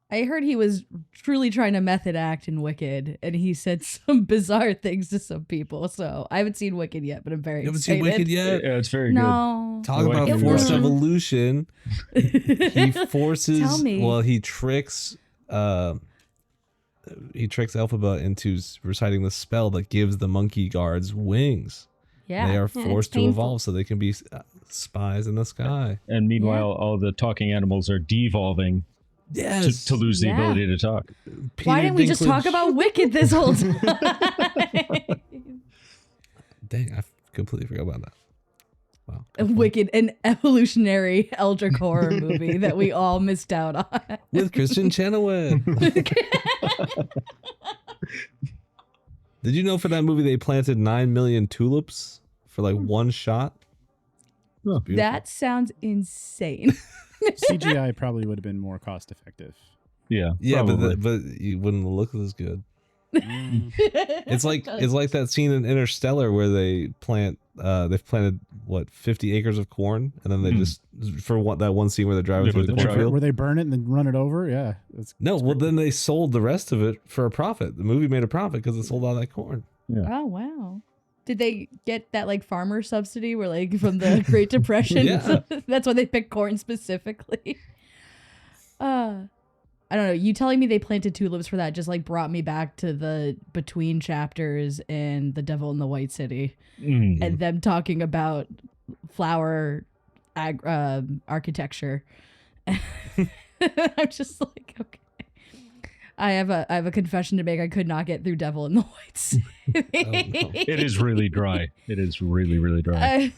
I heard he was truly trying to method act in Wicked, and he said some bizarre things to some people. So I haven't seen Wicked yet, but I'm very You haven't excited. seen Wicked yet? Yeah, it's very No. Talk about It forced will. evolution. He forces. Tell me. Well, he tricks. He tricks Elphaba into reciting the spell that gives the monkey guards wings. Yeah. They are it's forced to painful. evolve so they can be spies in the sky. And meanwhile, all the talking animals are devolving Yes. to lose the Yeah. ability to talk. Why didn't we just talk about Wicked this whole time? Dang, I completely forgot about that. Wow. Wicked, an evolutionary eldritch horror movie that we all missed out on. With Christian Chenoweth. Did you know for that movie they planted 9 million tulips for like one shot? Oh, That sounds insane. CGI probably would have been more cost effective. Yeah. Yeah, probably. but you wouldn't look as good. It's like that scene in Interstellar where they've planted what 50 acres of corn, and then they just for that one scene where they're driving through the cornfield. Where they burn it and then run it over? Yeah. Then they sold the rest of it for a profit. The movie made a profit because it sold all that corn. Oh wow. Did they get that like farmer subsidy where like from the Great Depression? Yeah. That's why they picked corn specifically. I don't know. You telling me they planted tulips for that just like brought me back to the between chapters in The Devil in the White City and them talking about flower architecture. I'm just like, okay. I have a confession to make. I could not get through Devil in the White City. Oh, no. It is really dry. It is really, really dry.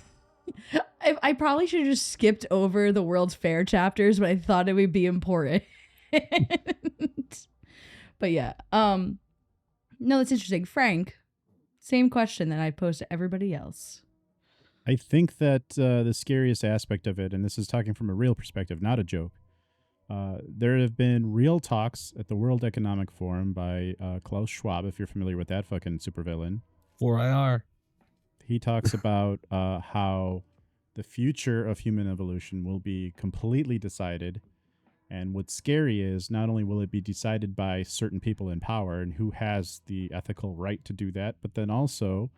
I probably should have just skipped over the World's Fair chapters, but I thought it would be important. But yeah, no, that's interesting. Frank, same question that I posed to everybody else. I think that the scariest aspect of it, and this is talking from a real perspective, not a joke, there have been real talks at the World Economic Forum by Klaus Schwab, if you're familiar with that fucking supervillain. 4IR. He talks about how the future of human evolution will be completely decided. And what's scary is not only will it be decided by certain people in power and who has the ethical right to do that, but then also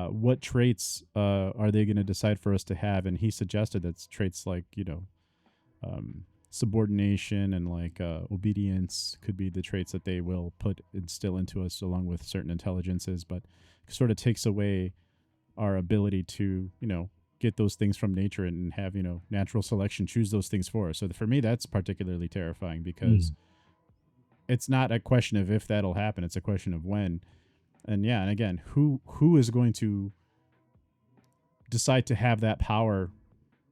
what traits are they going to decide for us to have? And he suggested that traits like, subordination and like obedience could be the traits that they will instill into us along with certain intelligences, but sort of takes away our ability to, get those things from nature and have, natural selection choose those things for us. So for me, that's particularly terrifying because it's not a question of if that'll happen. It's a question of when. And yeah, and again, who is going to decide to have that power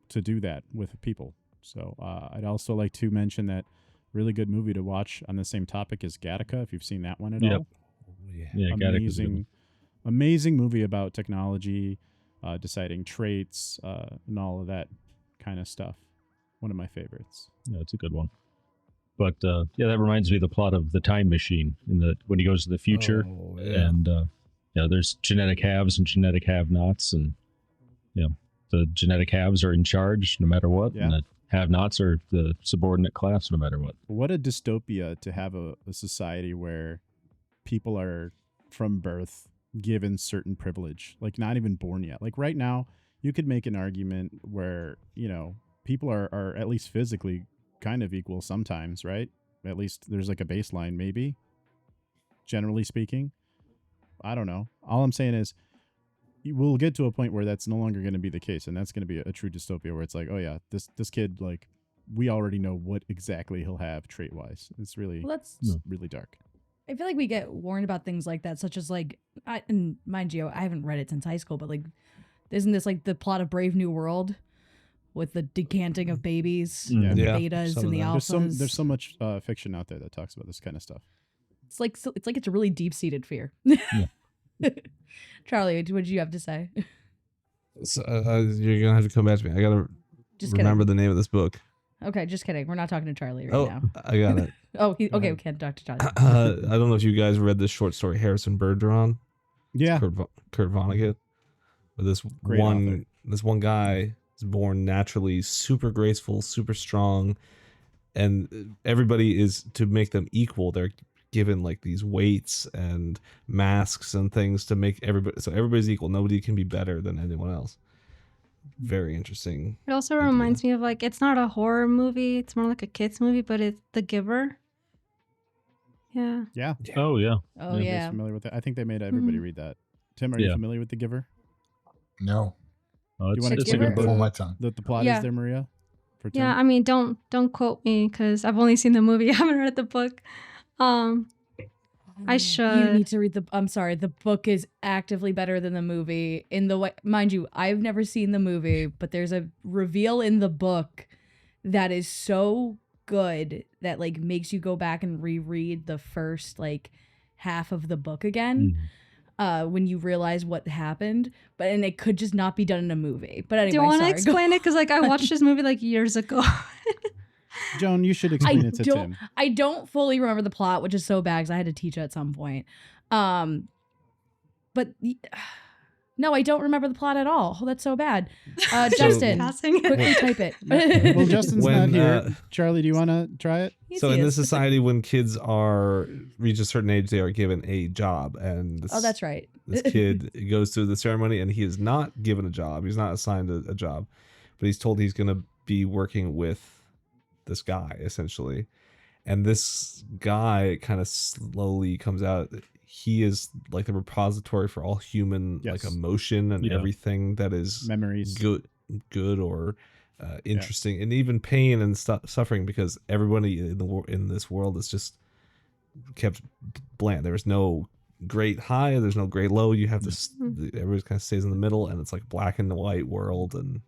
to do that with people? So I'd also like to mention that really good movie to watch on the same topic is Gattaca, if you've seen that one at all. Yeah, Amazing movie about technology, deciding traits, and all of that kind of stuff. One of my favorites. Yeah, it's a good one. But that reminds me of the plot of The Time Machine when he goes to the future, and there's genetic haves and genetic have-nots, and the genetic haves are in charge no matter what, and the have-nots are the subordinate class no matter what. What a dystopia to have a society where people are from birth given certain privilege, like not even born yet. Like right now, you could make an argument where, people are at least physically kind of equal sometimes, right? At least there's like a baseline, maybe, generally speaking. I don't know. All I'm saying is we'll get to a point where that's no longer going to be the case, and that's going to be a true dystopia where it's like, oh yeah, this kid, like, we already know what exactly he'll have trait wise. It's really really dark. I feel like we get warned about things like that, such as like, and mind you, I haven't read it since high school, but like, isn't this like the plot of Brave New World with the decanting of babies, and the betas and the alphas? There's so much fiction out there that talks about this kind of stuff. It's like it's a really deep seated fear. Charlie, what did you have to say? So, you're gonna have to come back to me. I gotta remember the name of this book. Okay, just kidding. We're not talking to Charlie right now. I got it. Okay, we can't talk to Charlie. I don't know if you guys read this short story, Harrison Bergeron. Yeah, Kurt Vonnegut. But this one guy is born naturally super graceful, super strong, and everybody is, to make them equal, they're given like these weights and masks and things to make everybody's equal. Nobody can be better than anyone else. Very interesting. It also reminds me of, like, it's not a horror movie, it's more like a kids movie, but it's The Giver. Yeah. Oh yeah. Familiar with that? I think they made everybody read that. Tim, are you familiar with The Giver? No. Do you want to explain the plot is there, Maria? For Tim? Yeah, I mean, don't quote me because I've only seen the movie. I haven't read the book. I should. You need to read I'm sorry. The book is actively better than the movie. In the way, mind you, I've never seen the movie, but there's a reveal in the book that is so good that like makes you go back and reread the first like half of the book again. When you realize what happened, and it could just not be done in a movie. But anyway, do you want to explain it? Because like I watched this movie like years ago. Joan, you should explain it to Tim. I don't fully remember the plot, which is so bad because I had to teach it at some point. But no, I don't remember the plot at all. Oh, that's so bad. Justin, quickly type it. Well, Justin's not here. Charlie, do you want to try it? So in this society, when kids reach a certain age, they are given a job, and that's right. This kid goes through the ceremony, and he is not given a job. He's not assigned a job, but he's told he's going to be working with this guy essentially, and this guy kind of slowly comes out. He is like the repository for all human like emotion and everything that is memories, good or interesting, and even pain and suffering, because everybody in this world is just kept bland. There's no great high, there's no great low. You have this everybody kind of stays in the middle, and it's like black and white world. And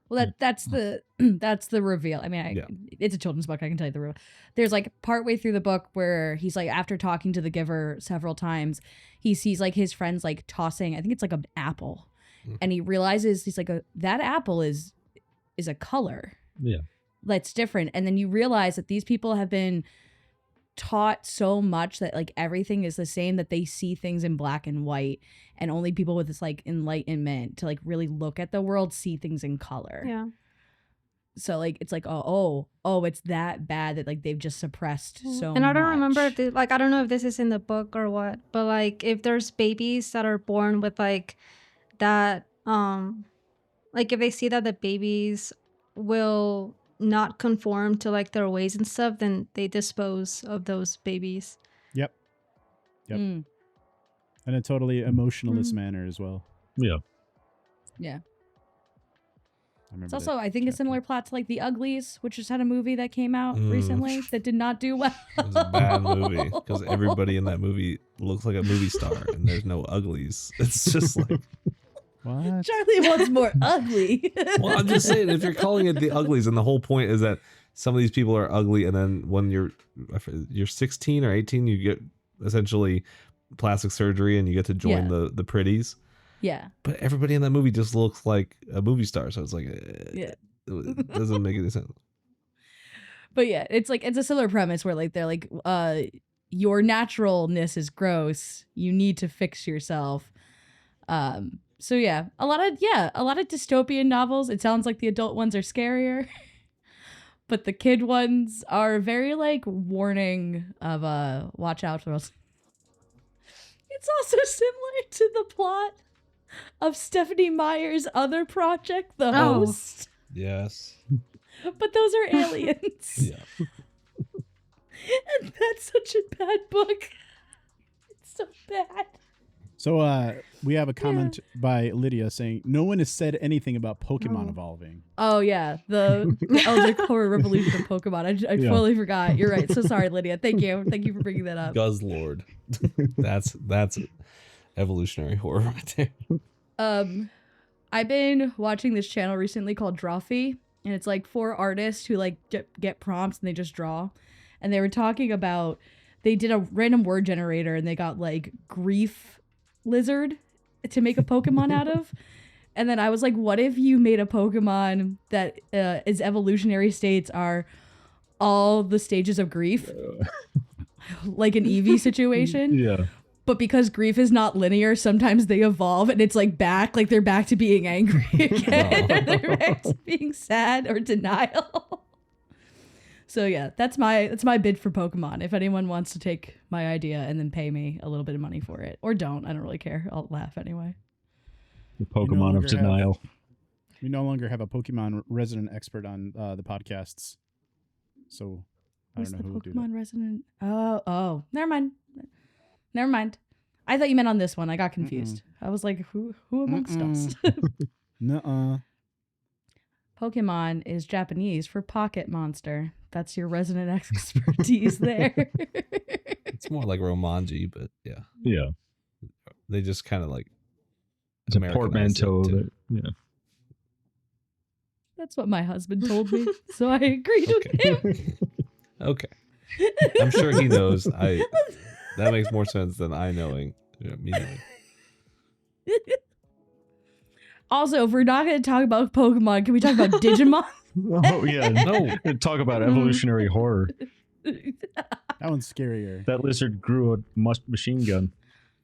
well, that's the reveal. I mean, it's a children's book. I can tell you the reveal. There's like partway through the book where he's like, after talking to the giver several times, he sees like his friends like tossing, I think it's like an apple, and he realizes, he's like, that apple is a color. Yeah, that's different. And then you realize that these people have been taught so much that like everything is the same, that they see things in black and white, and only people with this like enlightenment to like really look at the world see things in color. So like it's like it's that bad that like they've just suppressed so And I don't remember much. if I don't know if this is in the book or what, but like if there's babies that are born with like that like if they see that the babies will not conform to like their ways and stuff, then they dispose of those babies. Yep. Mm, In a totally emotionless Mm. manner as well. Yeah. yeah. I remember It's also, that I think, a chapter. similar plot to like The Uglies, which just had a movie that came out Mm. recently that did not do well. It was a bad movie because everybody in that movie looks like a movie star, and there's no uglies. It's just like, What? Charlie wants more ugly. well, I'm just saying, if you're calling it the uglies, and the whole point is that some of these people are ugly, and then when you're 16 or 18, you get essentially plastic surgery, and you get to join Yeah. the pretties. Yeah. But everybody in that movie just looks like a movie star, so it's like, Yeah. it doesn't make any sense. But yeah, it's like it's a similar premise where like they're like, your naturalness is gross. You need to fix yourself. So yeah, a lot of dystopian novels. It sounds like the adult ones are scarier. But the kid ones are very like warning of watch out for us. It's also similar to the plot of Stephanie Meyer's other project, The Oh. Host. Yes. But those are aliens. Yeah. And that's such a bad book. It's so bad. So we have a comment by Lydia saying no one has said anything about Pokemon evolving. Oh yeah, the Eldritch Horror Revolution of Pokemon. I Yeah. totally forgot. You're right. So sorry, Lydia. Thank you for bringing that up. Guzzlord. that's evolutionary horror right there. I've been watching this channel recently called Drawfee, and it's like 4 artists who like get prompts and they just draw. And they were talking about they did a random word generator and they got like grief lizard to make a Pokemon out of. And then I was like, what if you made a Pokemon that its evolutionary states are all the stages of grief? Like an Eevee situation. Yeah. But because grief is not linear, sometimes they evolve and it's like they're back to being angry again. Or they're back to being sad or denial. So yeah, that's my bid for Pokemon. If anyone wants to take my idea and then pay me a little bit of money for it, or don't, I don't really care. I'll laugh anyway. The Pokemon of longer have- denial. We no longer have a Pokemon resident expert on the podcasts. So I Who's don't know the who will do that. Pokemon resident? Oh, never mind. I thought you meant on this one. I got confused. I was like, who amongst us? Nuh-uh. Pokemon is Japanese for pocket monster. That's your resident expertise there. It's more like Romanji, but yeah, Yeah. they just kind of like It's a Americanized portmanteau it, of too. it. Yeah. That's what my husband told me. So I agreed with him. Okay. I'm sure he knows. That makes more sense than me knowing. Also, if we're not going to talk about Pokemon, can we talk about Digimon? Oh yeah. No. Talk about evolutionary horror. That one's scarier. That lizard grew a machine gun.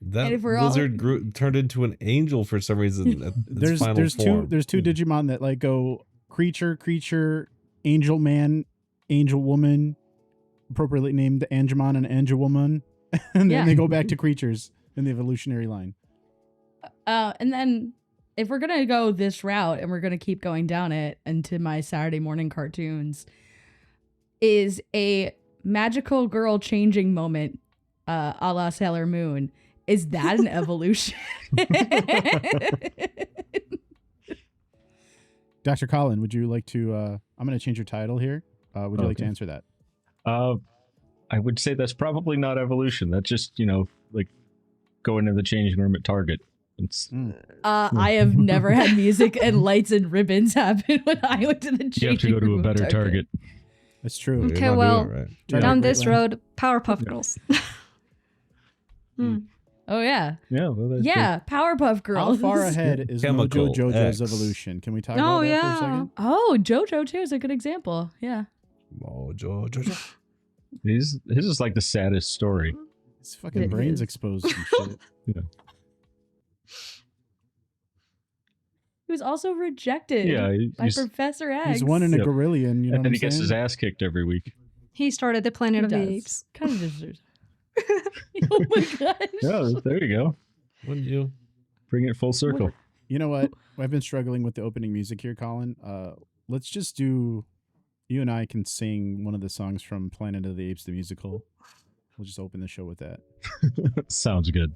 That And if we're all- lizard turned into an angel for some reason. At its final There's form. two Digimon that like go creature, angel man, angel woman, appropriately named Angemon and Angelwoman, and then Yeah. they go back to creatures in the evolutionary line. And then if we're going to go this route and we're going to keep going down it into my Saturday morning cartoons, is a magical girl changing moment a la Sailor Moon. Is that an evolution? Dr. Colin, would you like to? I'm going to change your title here. Would you like to Okay. answer that? I would say that's probably not evolution. That's just, like going to the changing room at Target. It's, I have never had music and lights and ribbons happen when I went to the changing you have to go to a room of better Target. That's true. You're Okay, not doing well, it right. Yeah. down Great this line. road, Powerpuff Girls. Oh yeah. Yeah. Well, that's Yeah, Powerpuff How Girls. far ahead is Chemical Mojo Jojo's X. evolution? Can we talk Oh, about that for a yeah. second? Oh, JoJo too is a good example. Yeah. Mojo Jojo. his is like the saddest story. His fucking It brains is. exposed and shit. He was also rejected Yeah, by Professor X. He's one in a Yep. gorillion, you know and what then I'm he gets saying? his ass kicked every week. He started the Planet He of the does. Apes. Kind of deserves. Oh my gosh. Yeah, there you go. Wouldn't you? Bring it full circle. You know what? I've been struggling with the opening music here, Colin. Let's just do. You and I can sing one of the songs from Planet of the Apes, the musical. We'll just open the show with that. Sounds good.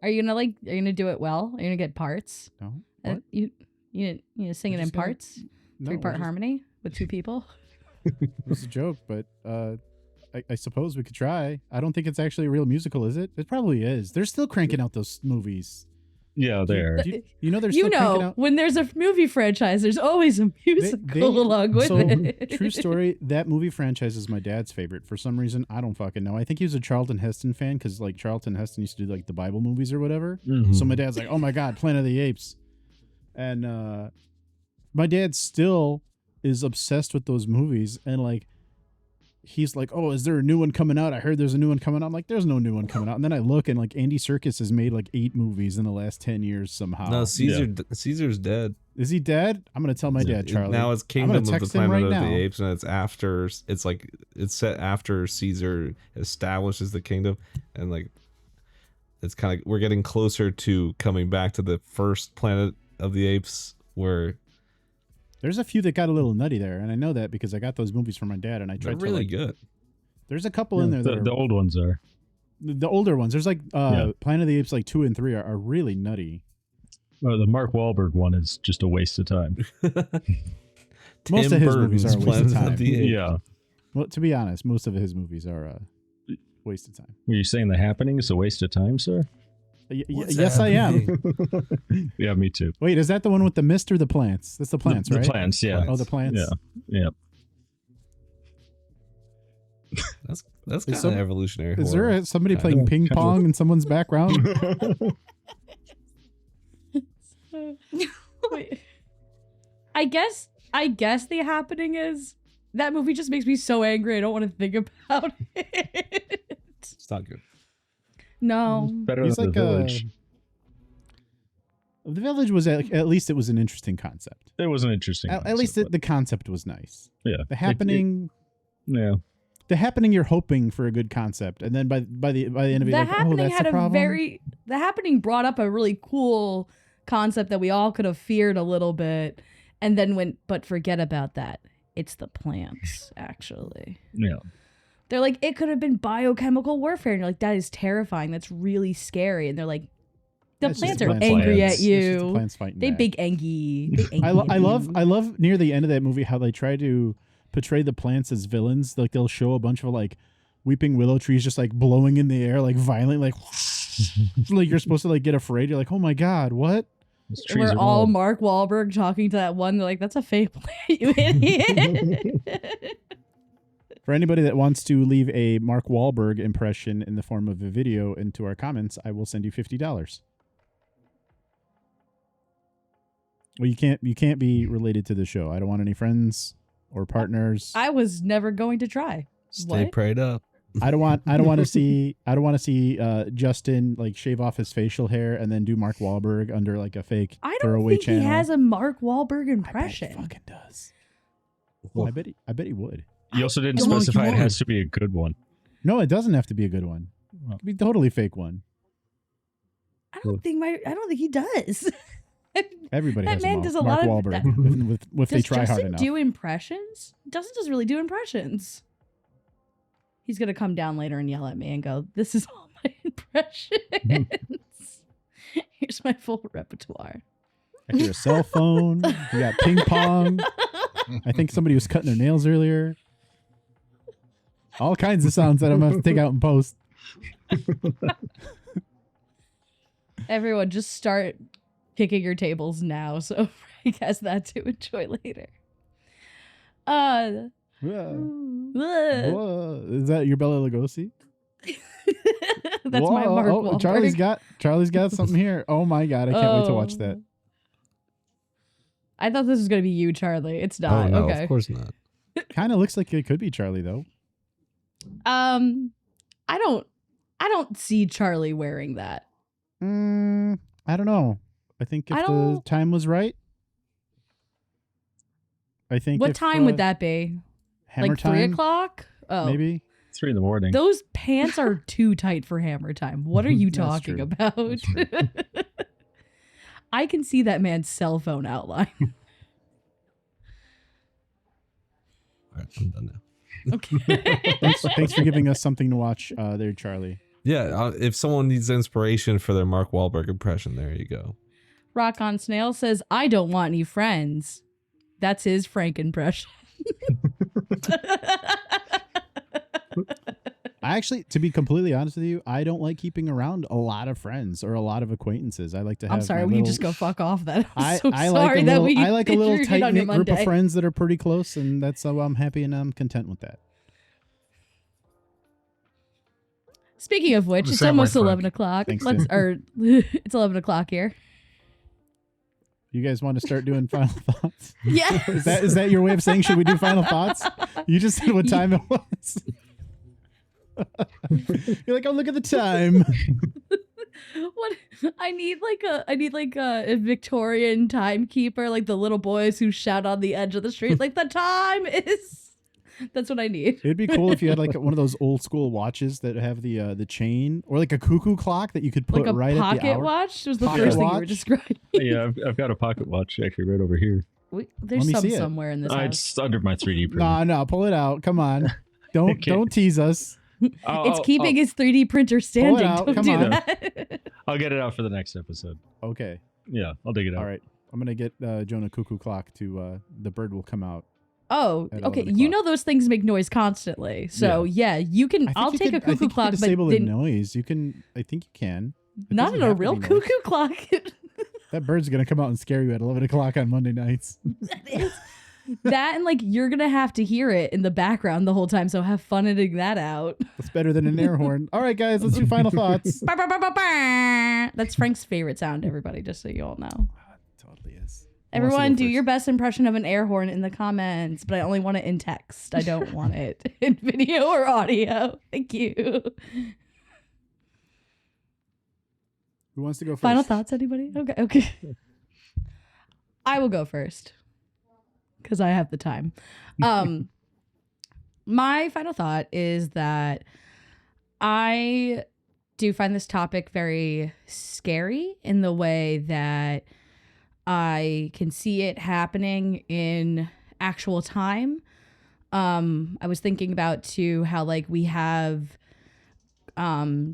Are you gonna do it well? Are you gonna get parts? No? Uh, What? you sing it We're in just gonna- parts? No, 3-part we're just- harmony with 2 people? It was a joke, but I suppose we could try. I don't think it's actually a real musical, is it? It probably is. They're still cranking out those movies. Yeah, there. You know they're You still cranking know, out. when there's a movie franchise, there's always a musical along with it. True story. That movie franchise is my dad's favorite. For some reason, I don't fucking know. I think he was a Charlton Heston fan because like Charlton Heston used to do like the Bible movies or whatever. So my dad's like, oh my god, Planet of the Apes, and my dad still is obsessed with those movies, and like he's like, oh, is there a new one coming out? I heard there's a new one coming out. I'm like, there's no new one coming out. And then I look, and like Andy Serkis has made like 8 movies in the last 10 years somehow. No, Caesar's dead. Is he dead? I'm gonna tell my dad, Charlie. Now it's I'm Kingdom gonna of the text him Planet right of now. the Apes, and it's set after Caesar establishes the kingdom, and like it's kind of we're getting closer to coming back to the first Planet of the Apes where There's a few that got a little nutty there, and I know that because I got those movies from my dad, and I they're tried really to like, good. There's a couple in there that The are old ones are. the older ones. There's like Yeah. Planet of the Apes like 2 and 3 are really nutty. Well, the Mark Wahlberg one is just a waste of time. Most of his movies are a waste of Planet time. the Apes. Yeah. Well, to be honest, most of his movies are a waste of time. Are you saying The Happening is a waste of time, sir? Yes, I am. Yeah, me too. Wait, is that the one with the mist or the plants? That's the plants, The right? plants, yeah. Oh, the plants. Yeah. That's Is kind some- of evolutionary. Is horror. there somebody Kind playing of. ping pong in someone's background? Wait. I guess the happening is that movie just makes me so angry. I don't want to think about it. It's not good. No. Better He's than like The Village. The Village was at least it was an interesting concept. It was an interesting At least concept, the concept was nice. but yeah. The happening, Yeah. the happening. You're hoping for a good concept, and then by the end of it, The you're like, oh, happening that's had the a problem. the happening brought up a really cool concept that we all could have feared a little bit, and then but forget about that. It's the plants, actually. Yeah. They're like, it could have been biochemical warfare, and you're like, that is terrifying. That's really scary. And they're like, the That's plants just are plants. angry Plants. at It's just the you. plants fighting They back. big angy. They I love near the end of that movie how they try to portray the plants as villains. Like they'll show a bunch of like weeping willow trees just like blowing in the air like violently, like like you're supposed to like get afraid. You're like, oh my god, what? Those trees We're are all old. Mark Wahlberg talking to that one. They're like, that's a fake plant, you idiot. For anybody that wants to leave a Mark Wahlberg impression in the form of a video into our comments, I will send you $50. Well, you can't be related to the show. I don't want any friends or partners. I was never going to try. Stay What? prayed up. I don't want to see Justin like shave off his facial hair and then do Mark Wahlberg under like a fake I don't throwaway think channel. he has a Mark Wahlberg I bet he impression. fucking does. Well, I bet he would. You also didn't Come on, specify come it on. has to be a good one. No, it doesn't have to be a good one. It could be a totally fake one. I don't think he does. Everybody That has man a does a Mark lot of- Wahlberg if they Does try hard Justin enough. do impressions? Justin doesn't really do impressions. He's gonna come down later and yell at me and go, "This is all my impressions. Here's my full repertoire." I hear a cell phone. We got ping pong. I think somebody was cutting their nails earlier. All kinds of sounds that I'm gonna have to take out and post. Everyone, just start kicking your tables now, so Frank has that to enjoy later. Whoa. Is that your Bela Lugosi? That's my Mark Wahlberg. Charlie's got something here. Oh my god, I can't wait to watch that. I thought this was gonna be you, Charlie. It's Oh not. no, Okay. of course not. Kind of looks like it could be Charlie though. I don't see Charlie wearing that. I don't know. I think if I the don't- time was right. I think What if, time would that be? Hammer Like time, 3:00? Oh, maybe. 3 a.m. Those pants are too tight for hammer time. What are you That's talking true. about? That's true. I can see that man's cell phone outline. All right, I'm done now. Okay. Thanks for giving us something to watch there, Charlie. Yeah, if someone needs inspiration for their Mark Wahlberg impression, there you go. Rock on Snail says, I don't want any friends. That's his Frank impression. I actually, to be completely honest with you, I don't like keeping around a lot of friends or a lot of acquaintances. I like to have. I'm sorry, my will you little- just go fuck off then? I'm I so like sorry a that little, we I like a little intruded on tight your knit group of Monday. friends that are pretty close, and that's how I'm happy and I'm content with that. Speaking of which, The it's same way, almost Frank. 11 o'clock. Thanks, Let's, Tim. or it's 11 o'clock here. You guys want to start doing final thoughts? Yes. Is that your way of saying should we do final thoughts? You just said what time it was. You're like, oh, look at the time. What I need like a Victorian timekeeper, like the little boys who shout on the edge of the street, like the time is. That's what I need. It'd be cool if you had like one of those old school watches that have the chain, or like a cuckoo clock that you could put Like a right at the pocket hour. watch was the Pocket first thing you were watch? describing. Yeah, I've got a pocket watch actually right over here. There's me some see it. somewhere in this house. It's under my 3D printer. No, pull it out. Come on. Don't Okay. don't tease us. It's keeping his 3D printer standing. out, Don't come do on. that. I'll get it out for the next episode. Okay. Yeah, I'll dig it out. All right. I'm gonna get Jonah cuckoo clock to the bird will come out. Oh, At okay. 11 You o'clock. know those things make noise constantly. So yeah, you can. I'll take a cuckoo clock, but disable the then noise. You can. I think you can. It not doesn't in a have to real be noise. cuckoo clock. That bird's gonna come out and scare you at 11 o'clock on Monday nights. That and like you're gonna have to hear it in the background the whole time. So have fun editing that out. That's better than an air horn. All right, guys, let's do final thoughts. Bah, bah, bah, bah, bah. That's Frank's favorite sound. Everybody, just so you all know. Totally is. Everyone, do your best impression of an air horn in the comments, but I only want it in text. I don't want it in video or audio. Thank you. Who wants to go first? Final thoughts, anybody? Okay. I will go first because I have the time. My final thought is that I do find this topic very scary in the way that I can see it happening in actual time. I was thinking about too how like we have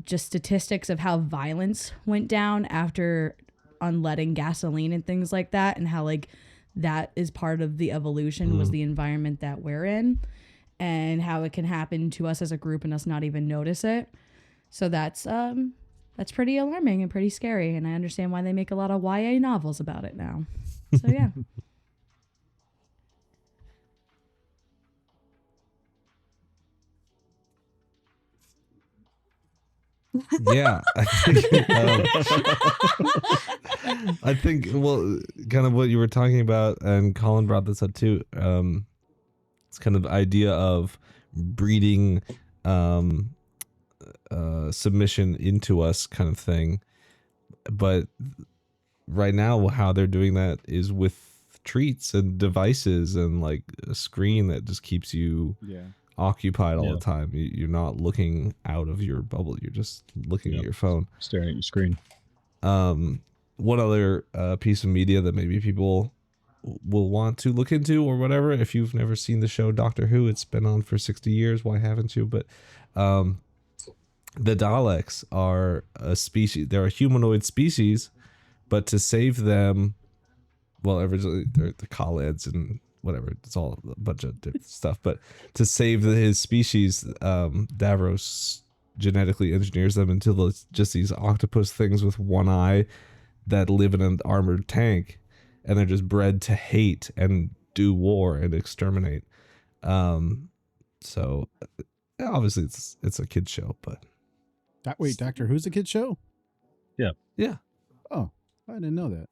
just statistics of how violence went down after unleading gasoline and things like that, and how like that is part of the evolution was the environment that we're in, and how it can happen to us as a group and us not even notice it. So that's pretty alarming and pretty scary, and I understand why they make a lot of YA novels about it now. So yeah. Yeah, I think well, kind of what you were talking about, and Colin brought this up too. It's kind of the idea of breeding submission into us, kind of thing. But right now, how they're doing that is with treats and devices and like a screen that just keeps you occupied all the time. You're not looking out of your bubble. You're just looking at your phone, staring at your screen. One other piece of media that maybe people will want to look into or whatever, if you've never seen the show Doctor Who, it's been on for 60 years. Why haven't you? But the Daleks are a species. They're a humanoid species, but to save them, well, originally they're the Collins and whatever. It's all a bunch of different stuff. But to save his species, Davros genetically engineers them into just these octopus things with one eye that live in an armored tank, and they're just bred to hate and do war and exterminate. So obviously it's a kid's show, but wait, Doctor Who's a kid show? yeah. Oh, I didn't know that.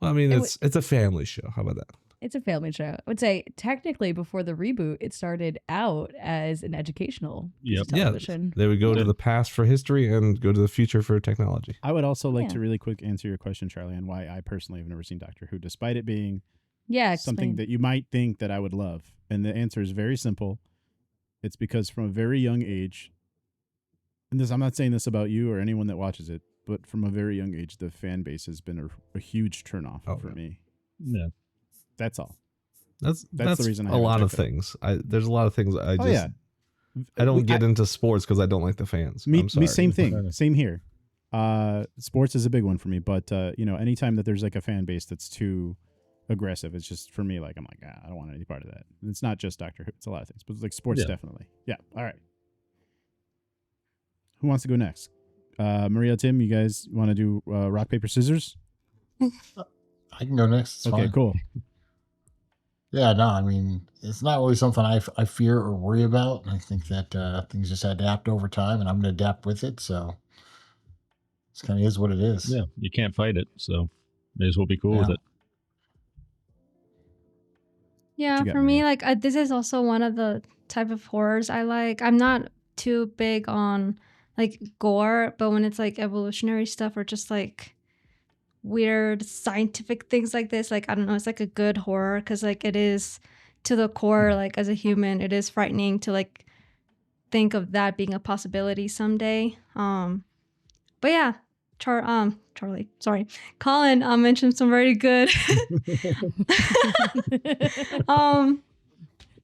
Well, I mean, it's a family show. How about that? It's a family show. I would say technically before the reboot, it started out as an educational piece of television. They would go to the past for history and go to the future for technology. I would also like to really quick answer your question, Charlie, on why I personally have never seen Doctor Who, despite it being something that you might think that I would love. And the answer is very simple. It's because from a very young age, and I'm not saying this about you or anyone that watches it, but from a very young age, the fan base has been a huge turnoff for me. Yeah. That's all. That's the reason. A lot of things. There's a lot of things I just I don't get into sports because I don't like the fans. I'm sorry. Same thing. Same here. Sports is a big one for me, but anytime that there's like a fan base that's too aggressive, it's just for me like I'm like I don't want any part of that. And it's not just Doctor Who; it's a lot of things, but like sports definitely. Yeah. All right. Who wants to go next? Maria, Tim, you guys want to do rock paper scissors? I can go next. It's okay, fine. Cool. Yeah, no, I mean, it's not really something I fear or worry about. I think that things just adapt over time, and I'm going to adapt with it. So it kind of is what it is. Yeah, you can't fight it, so may as well be cool with it. Yeah, for me, like this is also one of the type of horrors I like. I'm not too big on like gore, but when it's like evolutionary stuff or just like weird scientific things like this, like I don't know, it's like a good horror because like it is to the core, like as a human it is frightening to like think of that being a possibility someday. But yeah, Charlie, sorry, Colin mentioned some very good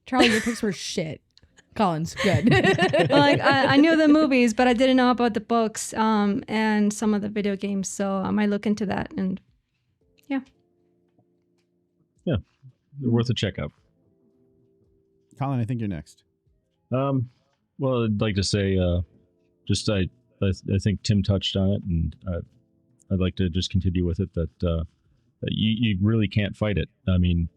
Charlie, your picks were shit. Colin's good. Like I knew the movies, but I didn't know about the books and some of the video games. So I might look into that. And yeah, worth a checkup. Colin, I think you're next. Well, I'd like to say, I think Tim touched on it, and I'd like to just continue with it. That you really can't fight it. I mean,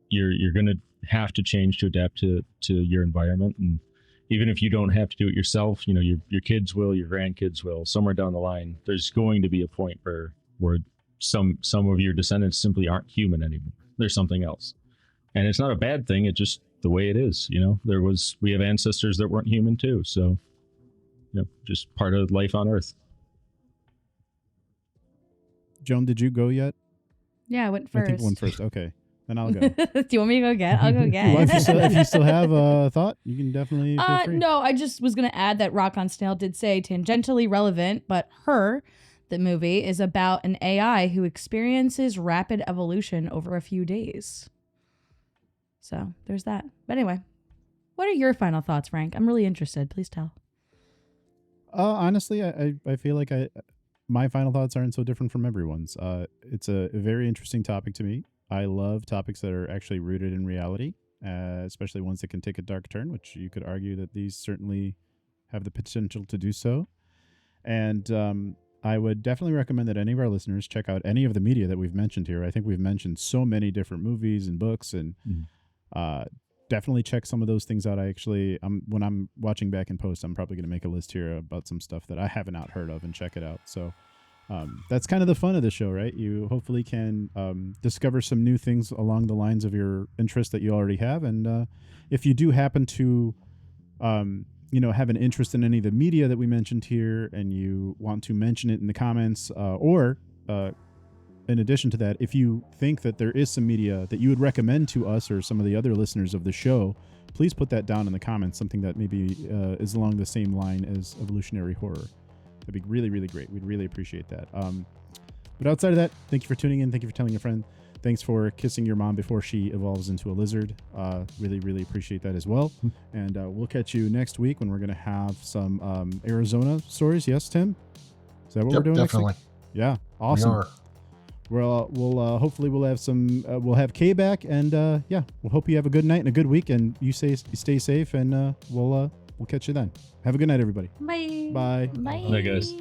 you're going to have to change to adapt to your environment, and even if you don't have to do it yourself, your kids will, your grandkids will. Somewhere down the line, there's going to be a point where some of your descendants simply aren't human anymore. There's something else, and it's not a bad thing. It's just the way it is. We have ancestors that weren't human too, so just part of life on Earth. Joan, did you go yet? Yeah, I went first. I think one first. Okay. Then I'll go. Do you want me to go again? I'll go again. Well, if you still have a thought, you can definitely feel free. No, I just was going to add that Rock on Snail did say tangentially relevant, but Her, the movie, is about an AI who experiences rapid evolution over a few days. So there's that. But anyway, what are your final thoughts, Frank? I'm really interested. Please tell. Honestly, I feel like my final thoughts aren't so different from everyone's. It's a very interesting topic to me. I love topics that are actually rooted in reality, especially ones that can take a dark turn, which you could argue that these certainly have the potential to do so. And I would definitely recommend that any of our listeners check out any of the media that we've mentioned here. I think we've mentioned so many different movies and books, and definitely check some of those things out. When I'm watching back in post, I'm probably going to make a list here about some stuff that I haven't heard of and check it out. So that's kind of the fun of the show, right? You hopefully can discover some new things along the lines of your interest that you already have. And if you do happen to, have an interest in any of the media that we mentioned here and you want to mention it in the comments, or in addition to that, if you think that there is some media that you would recommend to us or some of the other listeners of the show, please put that down in the comments, something that maybe is along the same line as evolutionary horror. That'd be really, really great. We'd really appreciate that. But outside of that, thank you for tuning in. Thank you for telling a friend. Thanks for kissing your mom before she evolves into a lizard. Really, really appreciate that as well. And we'll catch you next week when we're going to have some Arizona stories. Yes, Tim? Is that what we're doing definitely. next week? Yeah, awesome. We are. We'll hopefully we'll have some we'll have Kay back, and we'll hope you have a good night and a good week, and you stay safe, and we'll catch you then. Have a good night, everybody. Bye. Bye. Bye. Bye, guys.